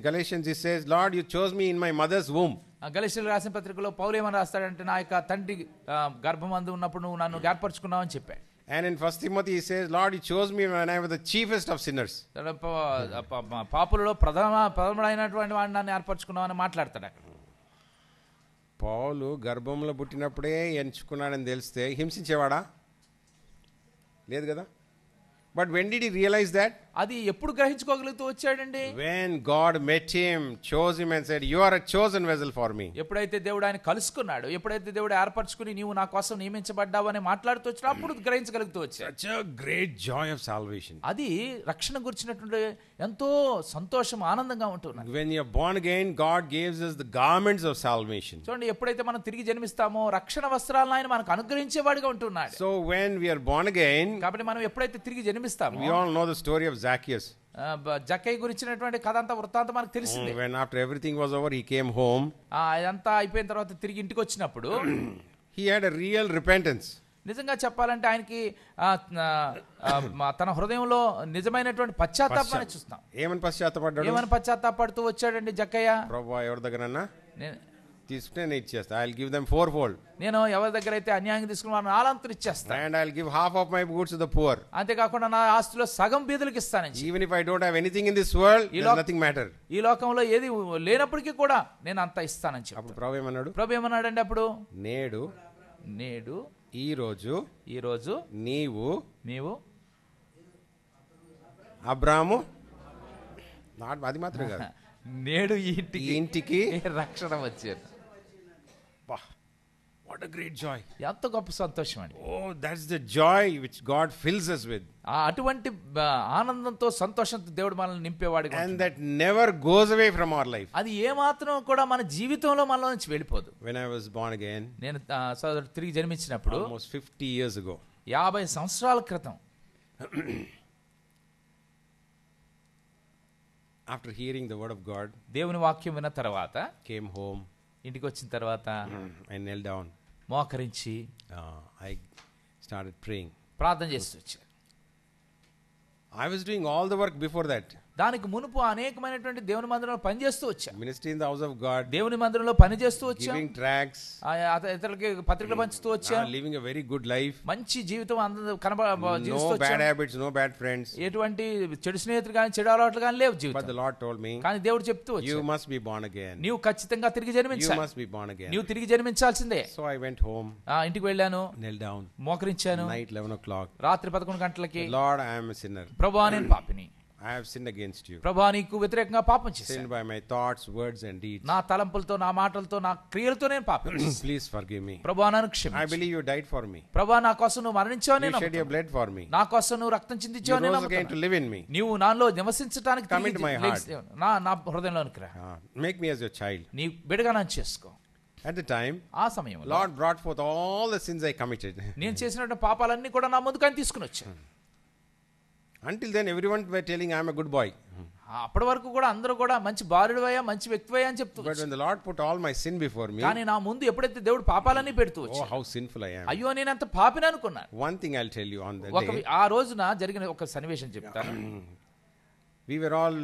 Galatians it says, Lord, you chose me in my mother's womb. గలతీయులకు రాసిన పత్రికలో పౌలు ఏమని రాస్తాడంటే, నా యొక్క తండ్రి గర్భమందు ఉన్నప్పుడు నువ్వు నన్ను ఏర్పరచుకున్నావు అని చెప్పాడు. And in 1 Timothy he says, Lord, you chose me when I was the chiefest of sinners. పాపులలో ప్రథముడైనటువంటి వాడిని నన్ను ఏర్పరచుకున్నావు అని మాట్లాడతాడు. పౌలు గర్భంలో పుట్టినప్పుడే ఎంచుకున్నాడని తెలిస్తే హింసించేవాడా? లేదు కదా. But when did he realize that? అది ఎప్పుడు గ్రహించుకోగలుగుతూ వచ్చాడండి? When God met him, chose him and said, you are a chosen vessel for me. ఎప్పుడైతే దేవుడు ఆయన కలుసుకున్నాడు, ఎప్పుడైతే దేవుడు ఏర్పరచుకుని నీవు నా కోసం నియమించబడ్డావు అని మాట్లాడుతూ వచ్చినా అప్పుడు గ్రహించగలుగుతూ వచ్చాడు. Such a great joy of salvation. అది రక్షణ గురించినటువంటి ఎంతో సంతోషం, ఆనందంగా ఉంటుంది. When you are born again, God gives us the garments of salvation. చూడండి, ఎప్పుడైతే మనం తిరిగి జన్మిస్తామో రక్షణ వస్త్రాలను ఆయన మనకు అనుగ్రహించేవాడిగా ఉంటున్నాడు. So when we are born again, కాబట్టి మనం ఎప్పుడైతే తిరిగి జన్మిస్తామో, we all know the story of Zacchaeus. జక్కయ్య గురించినటువంటి కథ అంతా వృత్తాంతం మనకు తెలిసింది. When after everything was over, he came home. ఇదంతా అయిపోయిన తర్వాత తిరిగి ఇంటికి వచ్చినప్పుడు he had a real repentance. నిజంగా చెప్పాలంటే ఆయనకి తన హృదయంలో నిజమైనటువంటి పశ్చాత్తాపాన్ని చూస్తాం. ఏమని పశ్చాత్తాపడ్డాడు? ఏమని పశ్చాత్తాపడుతూ వచ్చాడండి జక్కయ్య? ప్రభువా, ఎవరి దగ్గరన్నా తీసుకుంటే నేను ఇచ్చేస్తా. I'll give them fourfold. నేను ఎవరి దగ్గర అయితే అన్యాయం తీసుకున్నాను నాలంతరు ఇచ్చేస్తా. And I'll give half of my goods to the poor. అంతేకాకుండా నా ఆస్తిలో సగం బీదలకు ఇస్తాను. Even if I don't have anything in this world, nothing matter. ఈ లోకంలో ఏది లేనప్పటికీ కూడా నేను అంత ఇస్తానని చెప్పి. అప్పుడు ప్రభు ఏమన్నాడు? ప్రభు ఏమన్నాడండి అప్పుడు? నేడు ఈ రోజు నీవు అబ్రాము, అది మాత్రం కాదు, నేడు ఈ ఇంటికి రక్షణ వచ్చారు. What a great joy. ఎంత గొప్ప సంతోషం అండి. Oh, that's the joy which God fills us with. అటువంటి ఆనందంతో సంతోషంతో దేవుడు మనల్ని నింపేవాడు. And that never goes away from our life. అది ఏ మాత్రం కూడా మన జీవితంలో మనలో నుంచి వెళ్ళిపోదు. When I was born again, నేను సోదరుడు తిరిగి జన్మించినప్పుడు almost 50 years ago, 50 సంవత్సరాల క్రితం, after hearing the word of God, దేవుని వాక్యం విన్న తర్వాత came home, ఇంటికి వచ్చిన తర్వాత I knelt down, మోకరించి I started praying, ప్రార్థన చేస్తూ వచ్చాను. I was doing all the work before that. దానికి మునుపు అనేకమైనటువంటి దేవుని మందిరంలో పని చేస్తూ వచ్చా. Ministry in the house of God. దేవుని మందిరంలో పని చేస్తూ వచ్చా. Giving tracts. ఇతరులకి పత్రికలు పంచుతూ వచ్చా. Living a very good life. మంచి జీవితం అందరూ జీవిస్తూ వచ్చా. No bad habits, no bad friends. ఎటువంటి చెడు స్నేహితులు కానీ చెడు అలవాట్లు కానీ లేవు జీవితం. But the Lord told me. కానీ దేవుడు చెప్తూ వచ్చాడు. You must be born again. నీవు ఖచ్చితంగా తిరిగి జన్మించాలి. You must be born again. నీవు తిరిగి జన్మించాల్సిందే. So I went home. ఇంటికి వెళ్ళాను. Knelt down. మోకరించాను. Night 11 o'clock. రాత్రి 11 గంటలకి. Lord, I am a sinner. ప్రభువా నేను పాపిని. I have sinned against you. ప్రభువా నీకు వ్యతిరేకంగా పాపం చేశాను. Sinned by my thoughts, words and deeds. నా తలంపులతో, నా మాటలతో, నా క్రియలతో నేను పాపం చేశాను. Please forgive me. ప్రభువా నన్ను క్షమించు. I believe you died for me. ప్రభువా నా కోసం నువ్వు మరణించావు నేను. You shed your blood for me. నా కోసం నువ్వు రక్తం చిందించావు నేను. You rose again to live in me. నీవు నాలో నివసించడానికి Come into my heart. నా హృదయంలోనికి రా. Make me as your child. నీ బిడ్డగా నన్ను చేసుకో. At the time, ఆ సమయంలో Lord brought forth all the sins I committed. నేను చేసినటువంటి పాపాలన్నీ కూడా నా ముందుకు ఆయన తీసుకుని వచ్చాను. Until then everyone were telling I am a good boy. అప్పటి వరకు కూడా అందరూ కూడా మంచి బాలుడివయ్యా, మంచి వ్యక్తివయ్యా అని చెప్తూ. But when the Lord put all my sin before me, కానీ నా ముందు ఎప్పుడైతే దేవుడు పాపాలన్నీ పెడుతూ వచ్చాడు. Oh, how sinful I am. అయ్యో నేను ఎంత పాపిని అనుకున్నాను. One thing I'll tell you on that day. ఆ రోజున జరిగిన ఒక సన్నివేశం చెప్తాను. We were all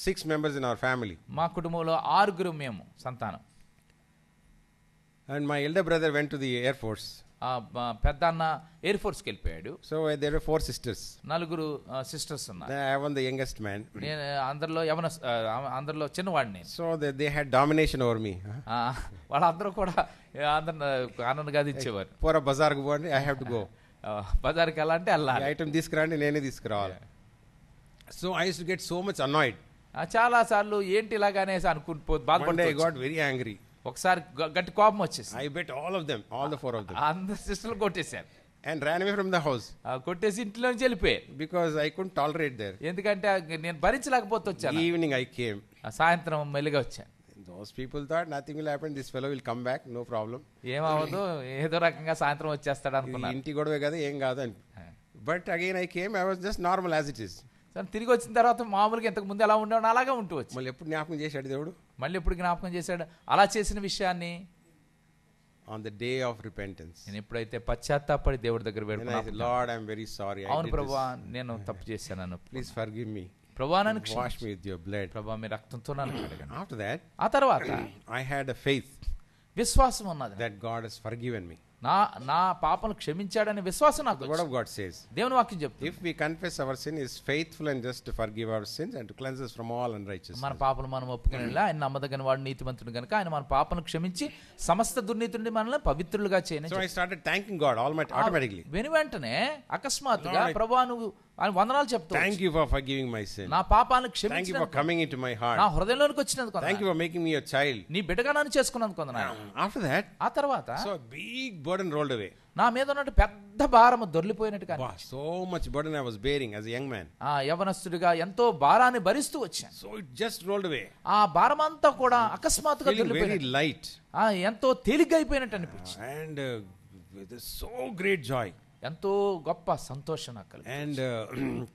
6 members in our family. మా కుటుంబంలో 6 మేము సంతానం. And my elder brother went to the Air Force. Peddanna air ఫోర్స్కి వెళ్ళిపోయాడు. So there were 4 sisters. 4 sisters ఉన్నారు. I was the youngest man. నేను అందరిలో చిన్నవాడిని. So they had domination over me. వాళ్ళందరూ కూడా ఆనందంగా ఇచ్చేవారు. For a bazaar go, I have to go. బజార్కి వెళ్ళాలంటే వెళ్ళాలి. Item తీసుకురండి నేనే తీసుకురావాలి. So I used to get so much annoyed. చాలా సార్లు ఏంటి ఇలాగనేసి అనుకుంటూ బాధపడుతూ. I got very angry. ఒకసారి గట్టి కోపం వచ్చేసి I bet all of them, all the 4 of them. అందరు సిస్టర్లు కొట్టేశారు. And ran away from the house. కొట్టేసి ఇంట్లో నుంచి వెళ్ళిపోయారు. Because I couldn't tolerate there. ఎందుకంటే నేను భరించలేకపోతే వచ్చాను. Evening I came. సాయంత్రం మెల్లిగా వచ్చాను. Those people thought nothing will happen. This fellow will come back, no problem. ఏమవదు, ఏదో రకంగా సాయంత్రం వచ్చేస్తాడు అనుకున్నాను. ఇంటి గొడవే కదా, ఏం కాదు అని. But again I came, I was just normal as it is. తిరిగి వచ్చిన తర్వాత మామూలుగా ఇంతకు ముందు ఎలా ఉండేవాడు అలాగే ఉంటూ వచ్చి. మళ్ళీ ఎప్పుడు జ్ఞాపకం చేశాడు దేవుడు? మళ్ళీ ఎప్పుడు జ్ఞాపకం చేశాడు అలా చేసిన విషయాన్ని? On the day of repentance. నేను ఎప్పుడైతే పశ్చాత్తాపడి దేవుడి దగ్గర వేడుకున్నాను, Lord, I am very sorry. అవును ప్రభువా నేను తప్పు చేశాను, please forgive me. ప్రభువా నన్ను క్షమించు. Wash me with your blood. ప్రభువా మీ రక్తంతో నన్ను కడగండి. After that, ఆ తర్వాత I had a faith విశ్వాసం ఉన్నది that God has forgiven me. నా పాపను క్షమించాడనే విశ్వాసం నాకు. The word of God says, దేవుని వాక్యం చెప్తుంది, if we confess our sin, is faithful and just to forgive our sins and to cleanse us from all unrighteousness. మన పాపను మనం ఒప్పుకొనిలా ఆయన నమ్మదగిన వాడు, నీతిమంతుడు కనుక ఆయన మన పాపను క్షమించి సమస్త దుర్నీతి నుండి మనల్ని పవిత్రులుగా చేయని. So I started thanking God automatically. వెంటనే అకస్మాత్తుగా ప్రభువా నువ్వు ఆయన వందనాలు చెప్తా. Thank you for forgiving my sin. నా పాపాలను క్షమించినందుకు. Thank you for coming into my heart. నా హృదయంలోనికి వచ్చినందుకు. Thank you for making me your child. నీ బిడ్డగా నన్ను చేసుకున్నందుకు వందనాలు. After that, ఆ తర్వాత so a big burden rolled away. నా మీద ఉన్న పెద్ద భారము దొర్లిపోయినట్టుగా. So much burden I was bearing as a young man. యవనస్తుడిగా ఎంతో భారాన్ని భరిస్తూ వచ్చాను. So it just rolled away. ఆ భారం అంతా కూడా అకస్మాత్తుగా దొర్లిపోయింది. Very light. ఎంతో తేలిగ్గా అయిపోయినట్టు అనిపించింది. And with so great joy. ఎంతో గొప్ప సంతోషం నాకు కలిగింది. And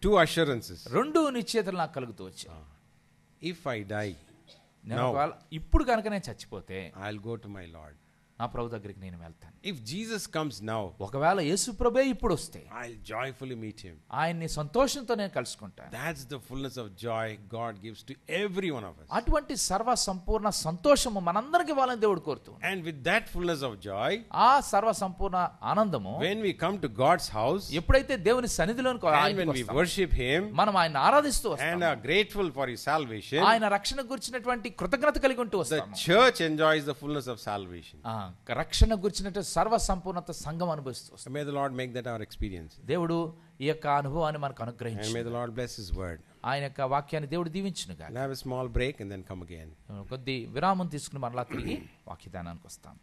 2 assurances. 2 నిశ్చయితలు నాకు కలుగుతూ వచ్చాయి. If I die now, ఇప్పుడు కనుక నేను చచ్చిపోతే I'll go to my Lord. నా ప్రభు దగ్గరికి నేను వెళ్తాను. If Jesus comes now, ఒకవేళ యేసు ప్రభువే ఇప్పుడు వస్తే I'll joyfully meet him. ఆయన్ని సంతోషంతో నేను కలుసుకుంటాను. That's the fullness of joy God gives to every one of us. అటువంటి సర్వ సంపూర్ణ సంతోషము మనందరికి ఇవ్వాలని దేవుడు కోరుతున్నాడు. And with that fullness of joy, ఆ సర్వ సంపూర్ణ ఆనందము when we come to God's house, ఎప్పుడైతే దేవుని సన్నిధిలోనికి and when we worship him, మనం ఆయన్ని ఆరాధిస్తూ వస్తాం and are grateful for his salvation, ఆయన రక్షణ గురించినటువంటి కృతజ్ఞత కలిగి ఉంటూ వస్తాం. The church enjoys the fullness of salvation. రక్షణ గురించినటువంటి సర్వ సంపూర్ణత సంఘం అనుభవిస్తూ వస్తాం. May the Lord make that our experience. దేవుడు ఈ యొక్క అనుభవాన్ని మనకు అనుగ్రహించు. And may the Lord bless his word. ఆయన యొక్క వాక్యాన్ని దేవుడు దీవించును గాక. We'll have a small break and then come again. కొద్ది విరామం తీసుకుని మరలా తిరిగి వాక్యదానానికి వస్తాం.